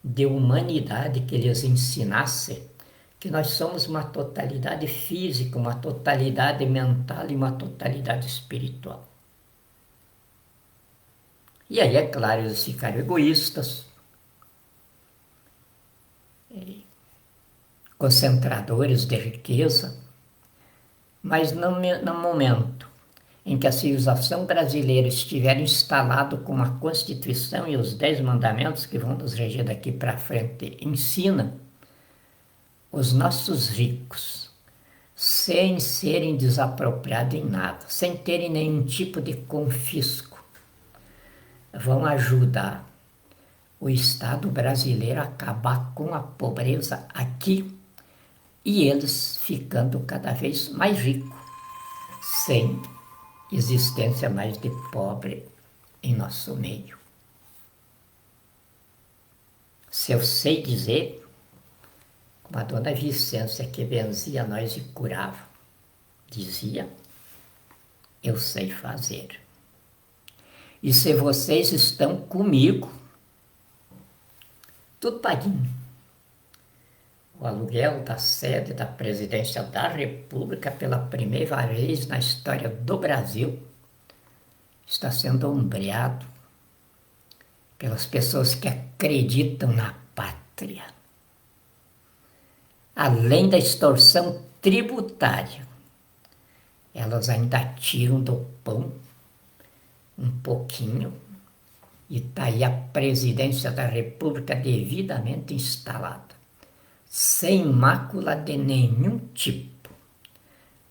de humanidade que lhes ensinasse que nós somos uma totalidade física, uma totalidade mental e uma totalidade espiritual. E aí, é claro, eles ficaram egoístas, concentradores de riqueza, mas no momento em que a civilização brasileira estiver instalada com a Constituição e os 10 mandamentos que vão nos reger daqui para frente, ensina os nossos ricos, sem serem desapropriados em nada, sem terem nenhum tipo de confisco, vão ajudar o Estado brasileiro a acabar com a pobreza aqui e eles ficando cada vez mais ricos, sem existência mais de pobre em nosso meio. Se eu sei dizer, como a dona Vicência, que benzia a nós e curava, dizia: eu sei fazer. E se vocês estão comigo, tudo paguinho. O aluguel da sede da Presidência da República, pela primeira vez na história do Brasil, está sendo ombreado pelas pessoas que acreditam na pátria. Além da extorsão tributária, elas ainda tiram do pão um pouquinho e está aí a Presidência da República devidamente instalada, sem mácula de nenhum tipo,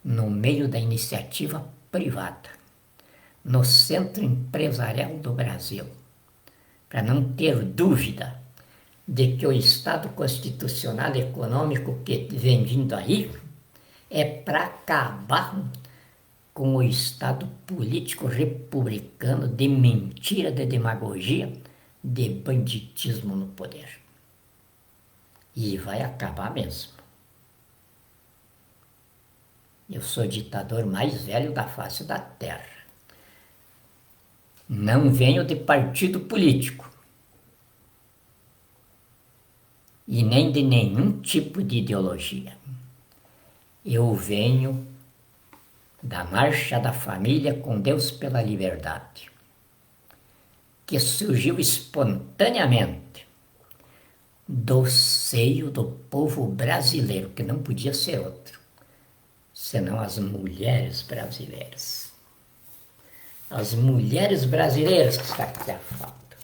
no meio da iniciativa privada, no centro empresarial do Brasil, para não ter dúvida de que o Estado constitucional e econômico que vem vindo aí é para acabar com o Estado político republicano de mentira, de demagogia, de banditismo no poder. E vai acabar mesmo. Eu sou o ditador mais velho da face da terra. Não venho de partido político. E nem de nenhum tipo de ideologia. Eu venho da Marcha da Família com Deus pela Liberdade, que surgiu espontaneamente do seio do povo brasileiro, que não podia ser outro, senão as mulheres brasileiras. As mulheres brasileiras que está aqui a foto.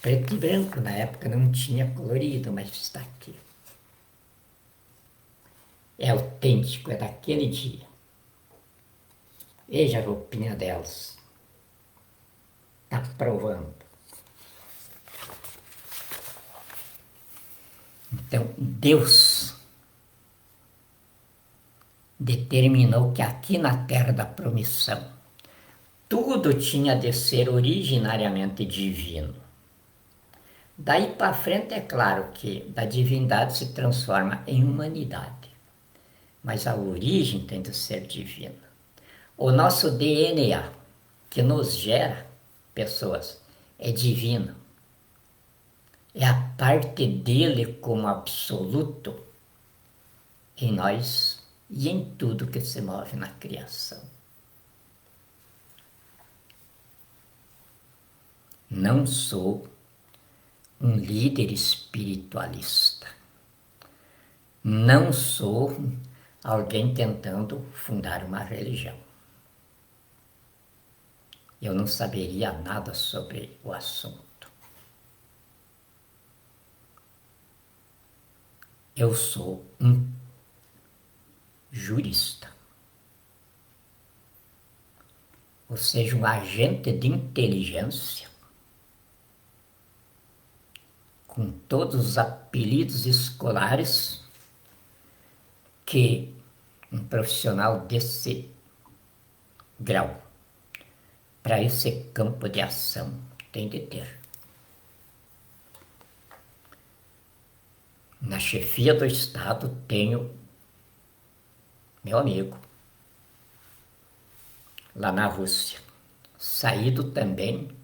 Preto e branco, na época não tinha colorido, mas está aqui. É autêntico, é daquele dia. Veja a roupinha delas. Está provando. Então, Deus determinou que aqui na terra da promissão tudo tinha de ser originariamente divino. Daí para frente é claro que da divindade se transforma em humanidade, mas a origem tem de ser divina. O nosso DNA, que nos gera pessoas, é divino. É a parte dele como absoluto em nós e em tudo que se move na criação. Não sou um líder espiritualista. Não sou alguém tentando fundar uma religião. Eu não saberia nada sobre o assunto. Eu sou um jurista, ou seja, um agente de inteligência, com todos os apelidos escolares que um profissional desse grau, para esse campo de ação, tem de ter. Na chefia do Estado tenho meu amigo, lá na Rússia, saído também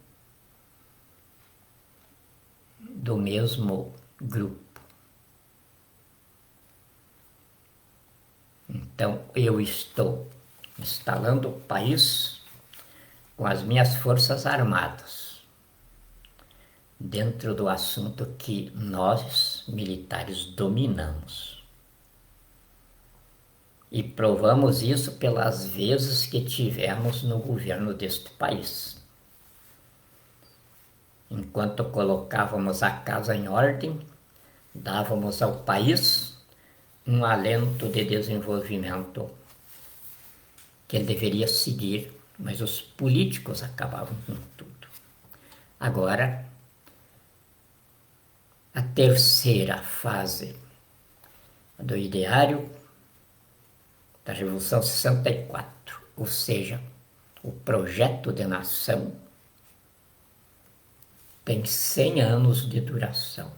do mesmo grupo. Então, eu estou instalando o país com as minhas forças armadas, dentro do assunto que nós, militares, dominamos. E provamos isso pelas vezes que tivemos no governo deste país. Enquanto colocávamos a casa em ordem, dávamos ao país um alento de desenvolvimento que ele deveria seguir, mas os políticos acabavam com tudo. Agora, a terceira fase do ideário da Revolução 64, ou seja, o projeto de nação, tem 100 anos de duração.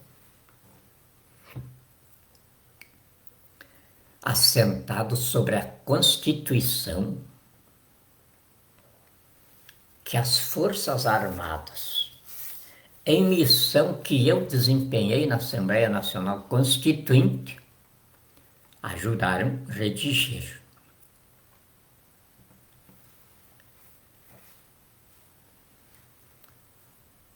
Assentado sobre a Constituição que as Forças Armadas em missão que eu desempenhei na Assembleia Nacional Constituinte, ajudaram a redigir.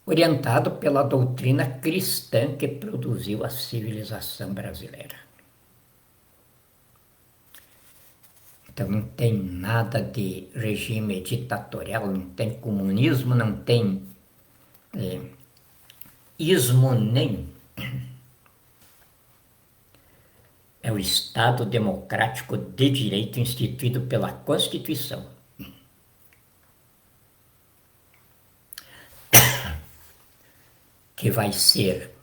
Orientado pela doutrina cristã que produziu a civilização brasileira. Então não tem nada de regime ditatorial, não tem comunismo, não tem ismo nem. É o Estado democrático de direito instituído pela Constituição. Que vai ser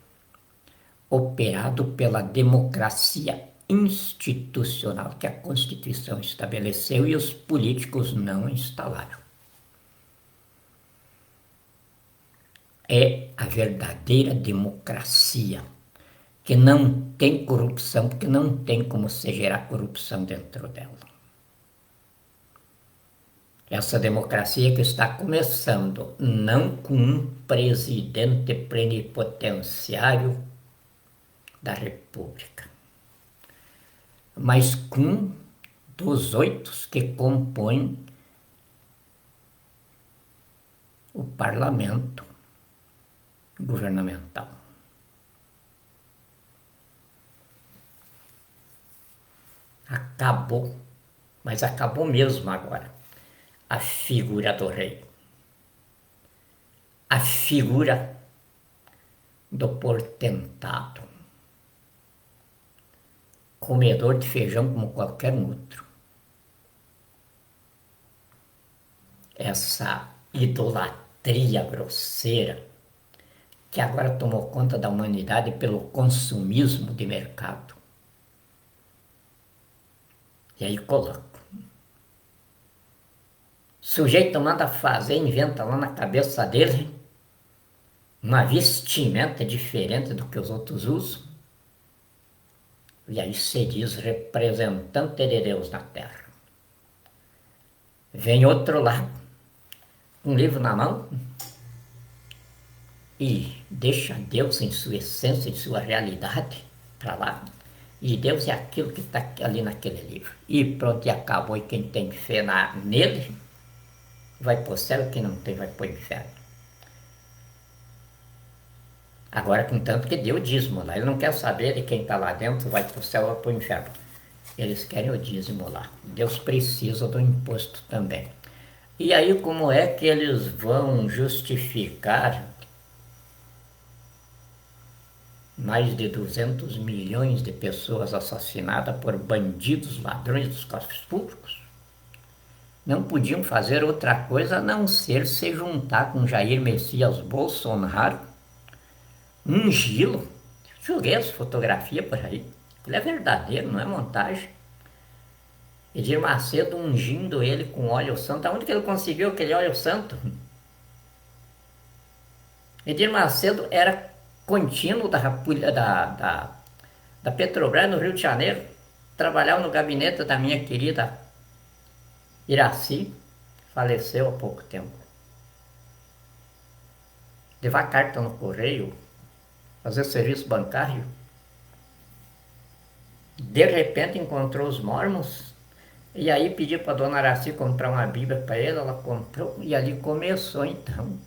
operado pela democracia institucional que a Constituição estabeleceu e os políticos não instalaram. É a verdadeira democracia, que não tem corrupção, porque não tem como se gerar corrupção dentro dela. Essa democracia que está começando, não com um presidente plenipotenciário da República, mas com dos 8 que compõem o parlamento governamental. Acabou, mas acabou mesmo agora, a figura do rei. A figura do portentado. Comedor de feijão como qualquer outro. Essa idolatria grosseira que agora tomou conta da humanidade pelo consumismo de mercado. E aí coloco. O sujeito manda fazer, inventa lá na cabeça dele uma vestimenta diferente do que os outros usam. E aí se diz representante de Deus na Terra. Vem outro lá, um livro na mão, e deixa Deus em sua essência, em sua realidade, para lá. E Deus é aquilo que está ali naquele livro. E pronto, e acabou. E quem tem fé nele, vai para o céu, quem não tem vai para o inferno. Agora, contanto que deu o dízimo lá. Ele não quer saber de quem está lá dentro, vai para o céu ou para o inferno. Eles querem o dízimo lá. Deus precisa do imposto também. E aí, como é que eles vão justificar mais de 200 milhões de pessoas assassinadas por bandidos, ladrões dos cofres públicos? Não podiam fazer outra coisa a não ser se juntar com Jair Messias Bolsonaro, ungí-lo. Joguei as fotografias por aí. Ele é verdadeiro, não é montagem. Edir Macedo ungindo ele com óleo santo. Aonde que ele conseguiu aquele óleo santo? Edir Macedo era contínuo da Petrobras no Rio de Janeiro. Trabalhava no gabinete da minha querida Iraci. Faleceu há pouco tempo. Levar carta no correio, fazer serviço bancário. De repente encontrou os mormons. E aí pediu para a dona Araci comprar uma Bíblia para ele, ela comprou, e ali começou então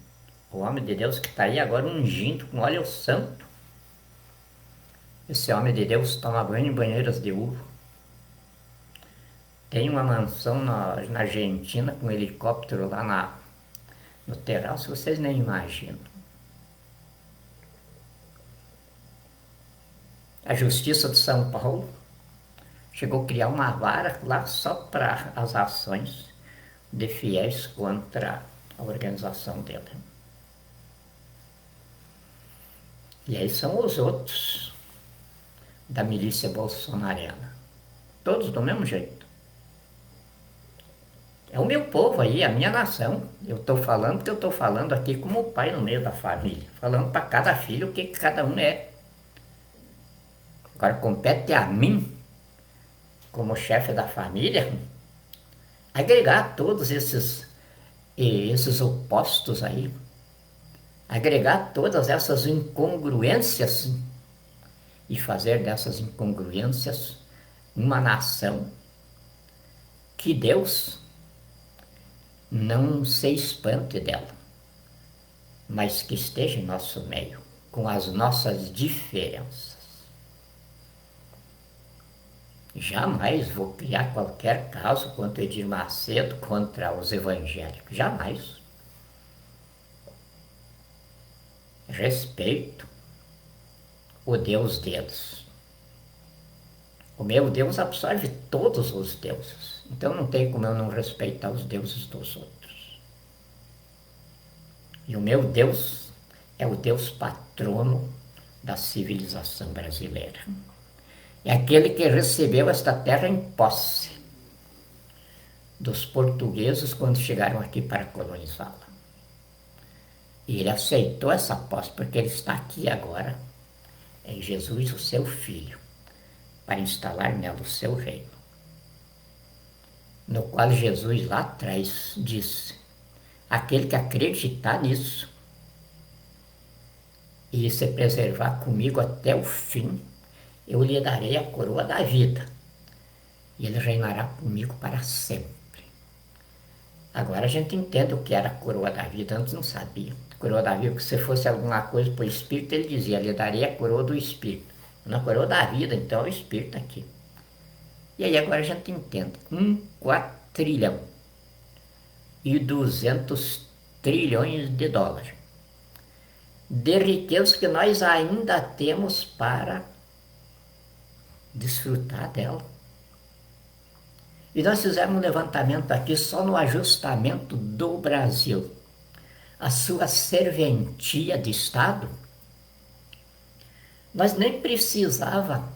o homem de Deus que está aí agora ungindo com óleo santo. Esse homem de Deus toma banho em banheiras de uva. Tem uma mansão na Argentina com um helicóptero lá no terraço, vocês nem imaginam. A Justiça de São Paulo chegou a criar uma vara lá só para as ações de fiéis contra a organização dele. E aí são os outros da milícia bolsonariana. Todos do mesmo jeito. É o meu povo aí, a minha nação. Eu estou falando porque eu estou falando aqui como pai no meio da família. Falando para cada filho o que cada um é. Agora compete a mim, como chefe da família, agregar todos esses opostos aí agregar todas essas incongruências e fazer dessas incongruências uma nação que Deus não se espante dela, mas que esteja em nosso meio, com as nossas diferenças. Jamais vou criar qualquer caso contra Edir Macedo, contra os evangélicos. Jamais. Respeito o Deus deles. O meu Deus absorve todos os deuses. Então não tem como eu não respeitar os deuses dos outros. E o meu Deus é o Deus patrono da civilização brasileira. É aquele que recebeu esta terra em posse dos portugueses quando chegaram aqui para colonizá-la. E ele aceitou essa posse porque ele está aqui agora, em Jesus, o seu Filho, para instalar nela o seu reino. No qual Jesus lá atrás disse: aquele que acreditar nisso e se preservar comigo até o fim, eu lhe darei a coroa da vida, e ele reinará comigo para sempre. Agora a gente entende o que era a coroa da vida, antes não sabia. A coroa da vida, porque se fosse alguma coisa para o Espírito, ele dizia: lhe darei a coroa do Espírito. Na coroa da vida, então, é o Espírito aqui. E aí agora a gente entende. 1,2 trilhão de dólares de riquezas que nós ainda temos para desfrutar dela. E nós fizemos um levantamento aqui só no ajustamento do Brasil. A sua serventia de Estado, nós nem precisava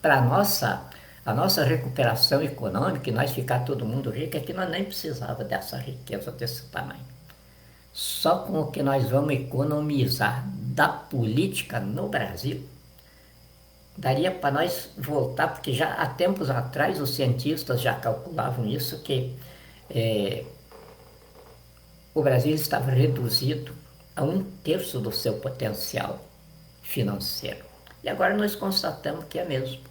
para a nossa recuperação econômica, e nós ficar todo mundo rico, é que nós nem precisava dessa riqueza desse tamanho. Só com o que nós vamos economizar da política no Brasil, daria para nós voltar, porque já há tempos atrás os cientistas já calculavam isso, que o Brasil estava reduzido a 1/3 do seu potencial financeiro. E agora nós constatamos que é mesmo.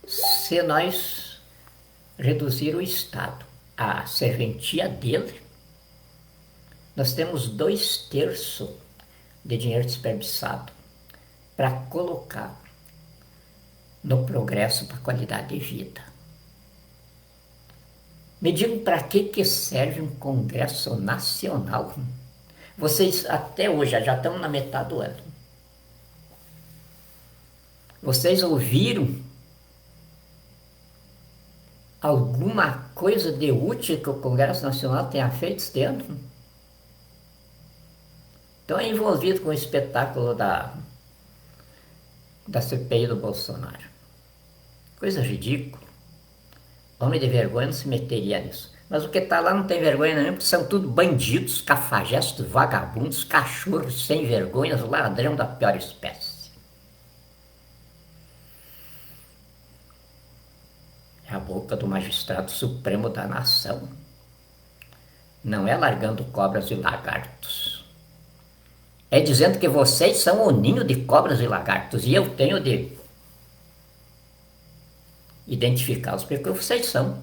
Se nós reduzir o Estado à serventia dele, nós temos 2/3 de dinheiro desperdiçado para colocar no progresso para a qualidade de vida. Me digam para que serve um Congresso Nacional? Vocês até hoje, já estamos na metade do ano, vocês ouviram alguma coisa de útil que o Congresso Nacional tenha feito este ano? Então é envolvido com o espetáculo da CPI do Bolsonaro. Coisa ridícula. Homem de vergonha não se meteria nisso. Mas o que está lá não tem vergonha nenhuma, porque são tudo bandidos, cafajestes, vagabundos, cachorros sem vergonhas, ladrão da pior espécie. É a boca do magistrado supremo da nação. Não é largando cobras e lagartos. É dizendo que vocês são o ninho de cobras e lagartos, e eu tenho de identificá-los porque vocês são.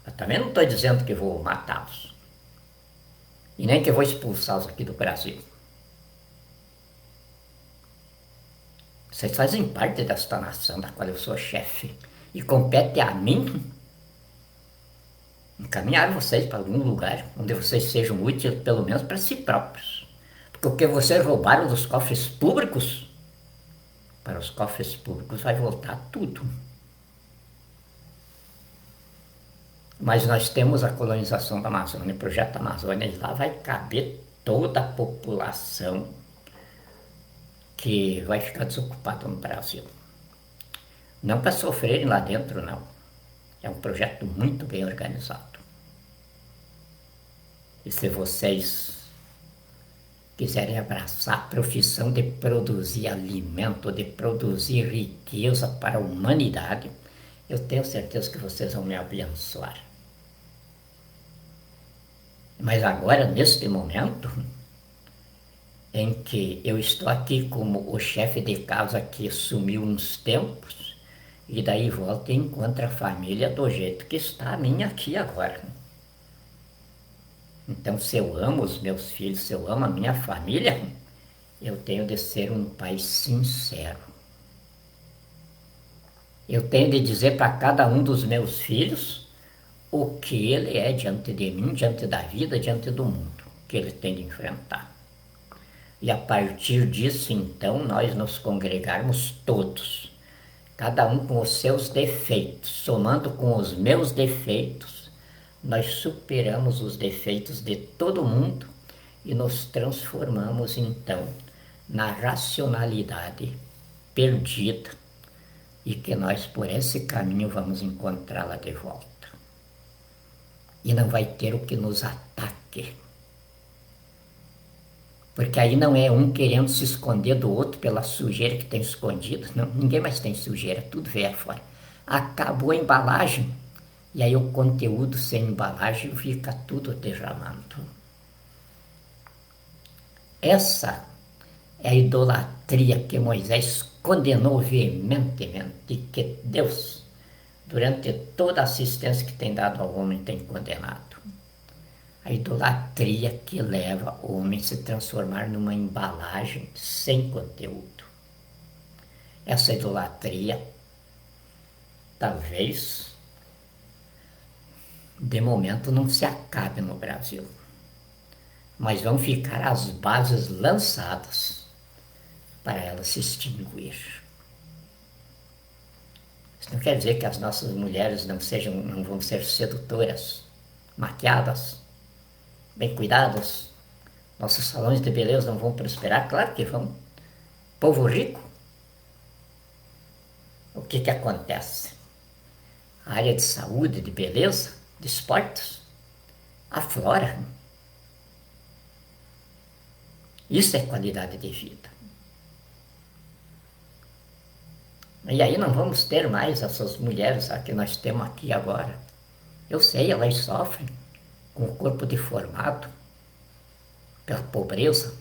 Eu também não estou dizendo que vou matá-los, e nem que vou expulsá-los aqui do Brasil. Vocês fazem parte desta nação da qual eu sou chefe, e compete a mim encaminhar vocês para algum lugar onde vocês sejam úteis, pelo menos para si próprios. Porque o que vocês roubaram dos cofres públicos, para os cofres públicos vai voltar tudo. Mas nós temos a colonização da Amazônia, o projeto Amazônia, e lá vai caber toda a população que vai ficar desocupada no Brasil. Não para sofrerem lá dentro, não. É um projeto muito bem organizado. E se vocês quiserem abraçar a profissão de produzir alimento, de produzir riqueza para a humanidade, eu tenho certeza que vocês vão me abençoar. Mas agora, neste momento, em que eu estou aqui como o chefe de casa que sumiu uns tempos, e daí volta e encontra a família do jeito que está a minha aqui agora. Então, se eu amo os meus filhos, se eu amo a minha família, eu tenho de ser um pai sincero. Eu tenho de dizer para cada um dos meus filhos o que ele é diante de mim, diante da vida, diante do mundo, que ele tem de enfrentar. E a partir disso, então, nós nos congregarmos todos, cada um com os seus defeitos, somando com os meus defeitos, nós superamos os defeitos de todo mundo e nos transformamos, então, na racionalidade perdida e que nós, por esse caminho, vamos encontrá-la de volta. E não vai ter o que nos ataque. Porque aí não é um querendo se esconder do outro pela sujeira que tem escondido. Não, ninguém mais tem sujeira, tudo veio fora. Acabou a embalagem, e aí o conteúdo sem embalagem fica tudo derramando. Essa é a idolatria que Moisés condenou veementemente e que Deus, durante toda a assistência que tem dado ao homem, tem condenado. A idolatria que leva o homem a se transformar numa embalagem sem conteúdo. Essa idolatria, talvez, de momento não se acabe no Brasil, mas vão ficar as bases lançadas para ela se extinguir. Isso não quer dizer que as nossas mulheres não vão ser sedutoras, maquiadas, bem cuidados, nossos salões de beleza não vão prosperar? Claro que vão. Povo rico, o que acontece? A área de saúde, de beleza, de esportes, aflora. Isso é qualidade de vida. E aí não vamos ter mais essas mulheres que nós temos aqui agora. Eu sei, elas sofrem com o corpo deformado, pela pobreza.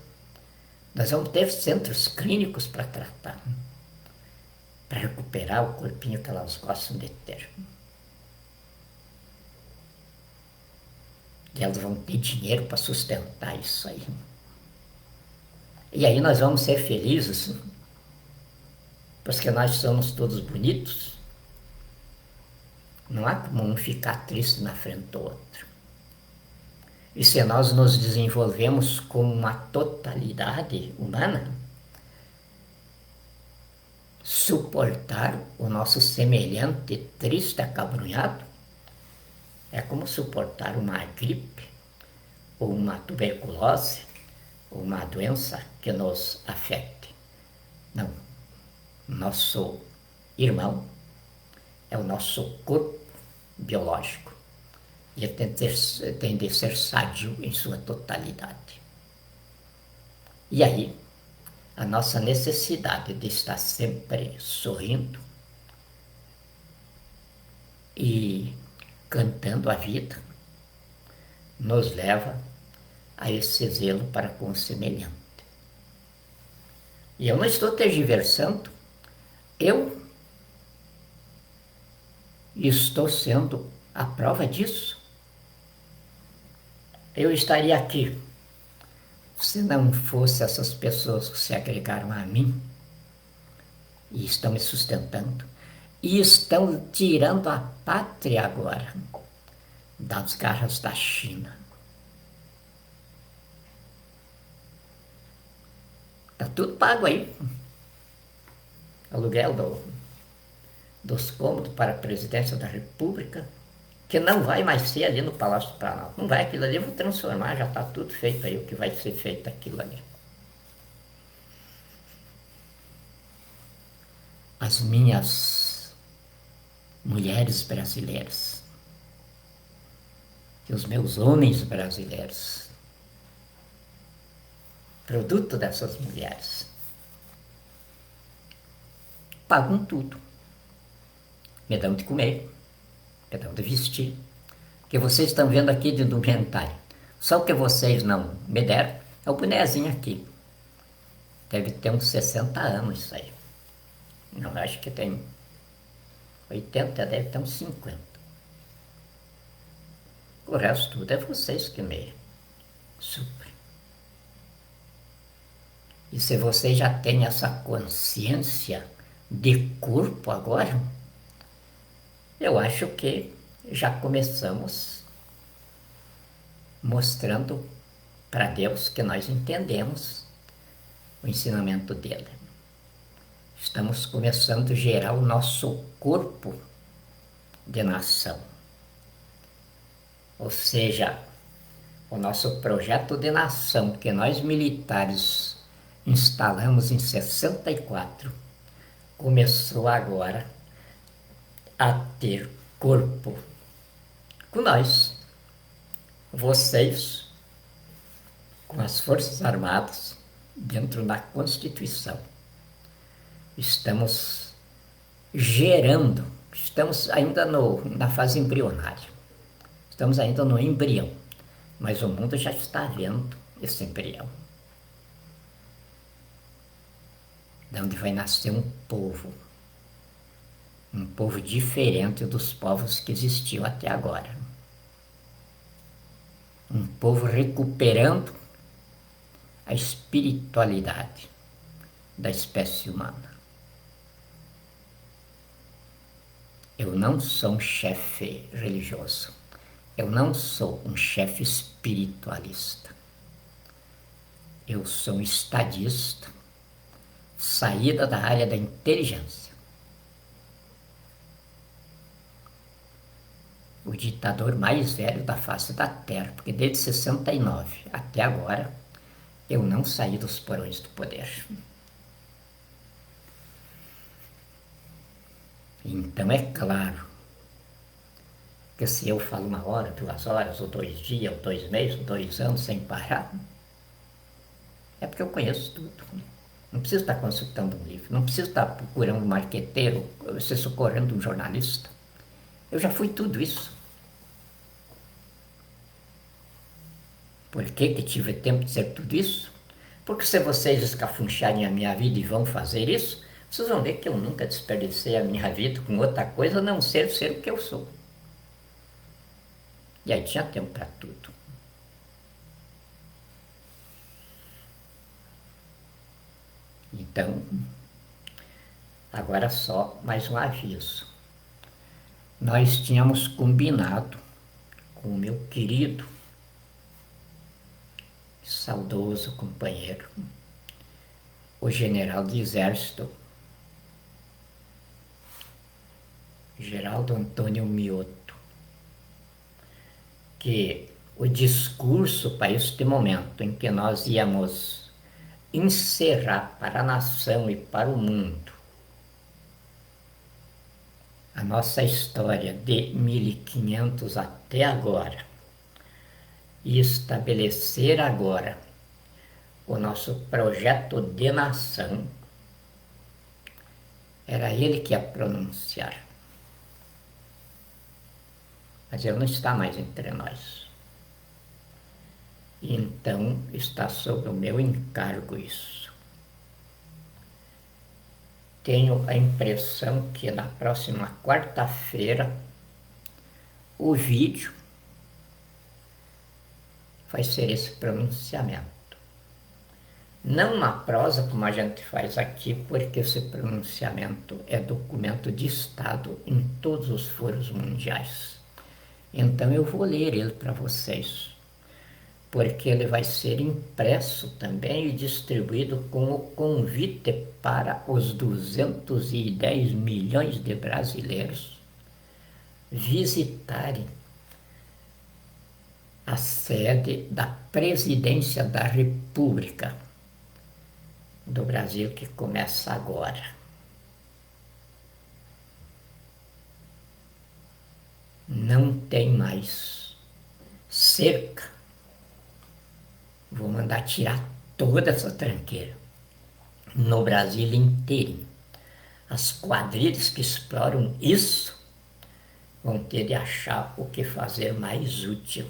Nós vamos ter centros clínicos para tratar, para recuperar o corpinho que elas gostam de ter. E elas vão ter dinheiro para sustentar isso aí. E aí nós vamos ser felizes, porque nós somos todos bonitos. Não há como um ficar triste na frente do outro. E se nós nos desenvolvemos como uma totalidade humana, suportar o nosso semelhante triste, acabrunhado, é como suportar uma gripe, ou uma tuberculose, ou uma doença que nos afete. Não. Nosso irmão é o nosso corpo biológico. E ele tem de ser sádio em sua totalidade. E aí, a nossa necessidade de estar sempre sorrindo e cantando a vida nos leva a esse zelo para com o semelhante. E eu não estou tergiversando, eu estou sendo a prova disso. Eu estaria aqui se não fosse essas pessoas que se agregaram a mim e estão me sustentando e estão tirando a pátria agora das garras da China. Está tudo pago aí. Aluguel dos cômodos para a presidência da República, que não vai mais ser ali no Palácio do Planalto. Não vai, aquilo ali eu vou transformar, já está tudo feito aí, o que vai ser feito aquilo ali. As minhas mulheres brasileiras, e os meus homens brasileiros, produto dessas mulheres, pagam tudo. Me dão de comer, me dão de vestir. Que vocês estão vendo aqui de indumentária. Só o que vocês não me deram é o bonezinho aqui. Deve ter uns 60 anos isso aí. Não, acho que tem 80, deve ter uns 50. O resto tudo é vocês que me suprem. E se vocês já têm essa consciência de corpo agora, eu acho que já começamos mostrando para Deus que nós entendemos o ensinamento dele. Estamos começando a gerar o nosso corpo de nação. Ou seja, o nosso projeto de nação que nós militares instalamos em 64 começou agora a ter corpo com nós, vocês, com as Forças Armadas, dentro da Constituição. Estamos gerando, estamos ainda na fase embrionária, estamos ainda no embrião, mas o mundo já está vendo esse embrião. De onde vai nascer um povo diferente dos povos que existiam até agora. Um povo recuperando a espiritualidade da espécie humana. Eu não sou um chefe religioso. Eu não sou um chefe espiritualista. Eu sou um estadista, saída da área da inteligência. O ditador mais velho da face da Terra, porque desde 69 até agora eu não saí dos porões do poder. Então é claro que se eu falo 1 hora, 2 horas, ou 2 dias, ou 2 meses, ou 2 anos sem parar, é porque eu conheço tudo. Não preciso estar consultando um livro, não preciso estar procurando um marqueteiro, se socorrendo um jornalista. Eu já fui tudo isso. Por que tive tempo de ser tudo isso? Porque se vocês escafuncharem a minha vida e vão fazer isso, vocês vão ver que eu nunca desperdicei a minha vida com outra coisa a não ser o que eu sou. E aí tinha tempo para tudo. Então, agora só mais um aviso. Nós tínhamos combinado com o meu querido, saudoso companheiro, o general de exército, Geraldo Antônio Mioto, que o discurso para este momento em que nós íamos encerrar para a nação e para o mundo a nossa história de 1500 até agora e estabelecer agora o nosso projeto de nação, era ele que ia pronunciar. Mas ele não está mais entre nós. Então está sob o meu encargo isso. Tenho a impressão que na próxima quarta-feira o vídeo vai ser esse pronunciamento. Não na prosa como a gente faz aqui, porque esse pronunciamento é documento de Estado em todos os foros mundiais. Então eu vou ler ele para vocês, porque ele vai ser impresso também e distribuído com o convite para os 210 milhões de brasileiros visitarem a sede da Presidência da República do Brasil, que começa agora. Não tem mais cerca. Vou mandar tirar toda essa tranqueira no Brasil inteiro. As quadrilhas que exploram isso vão ter de achar o que fazer mais útil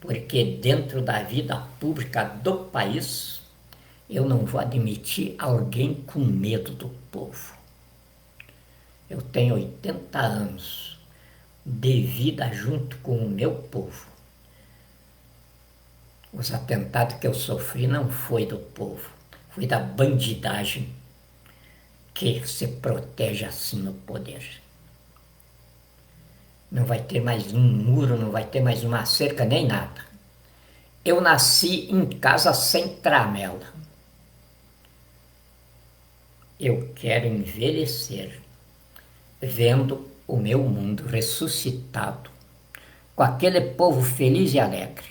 porque dentro da vida pública do país eu não vou admitir alguém com medo do povo. Eu tenho 80 anos de vida junto com o meu povo. Os atentados que eu sofri não foi do povo, foi da bandidagem que se protege assim no poder. Não vai ter mais um muro, não vai ter mais uma cerca, nem nada. Eu nasci em casa sem tramela. Eu quero envelhecer vendo o meu mundo ressuscitado, com aquele povo feliz e alegre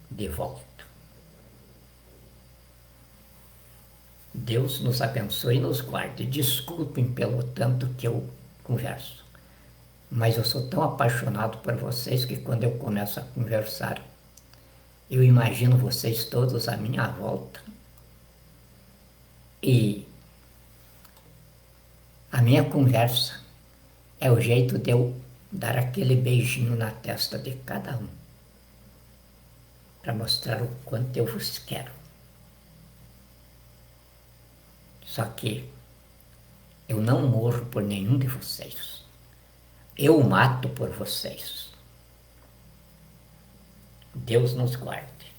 de volta. Deus nos abençoe e nos guarde. Desculpem pelo tanto que eu converso, mas eu sou tão apaixonado por vocês que quando eu começo a conversar, eu imagino vocês todos à minha volta e a minha conversa é o jeito de eu dar aquele beijinho na testa de cada um, para mostrar o quanto eu vos quero. Só que eu não morro por nenhum de vocês. Eu mato por vocês. Deus nos guarde.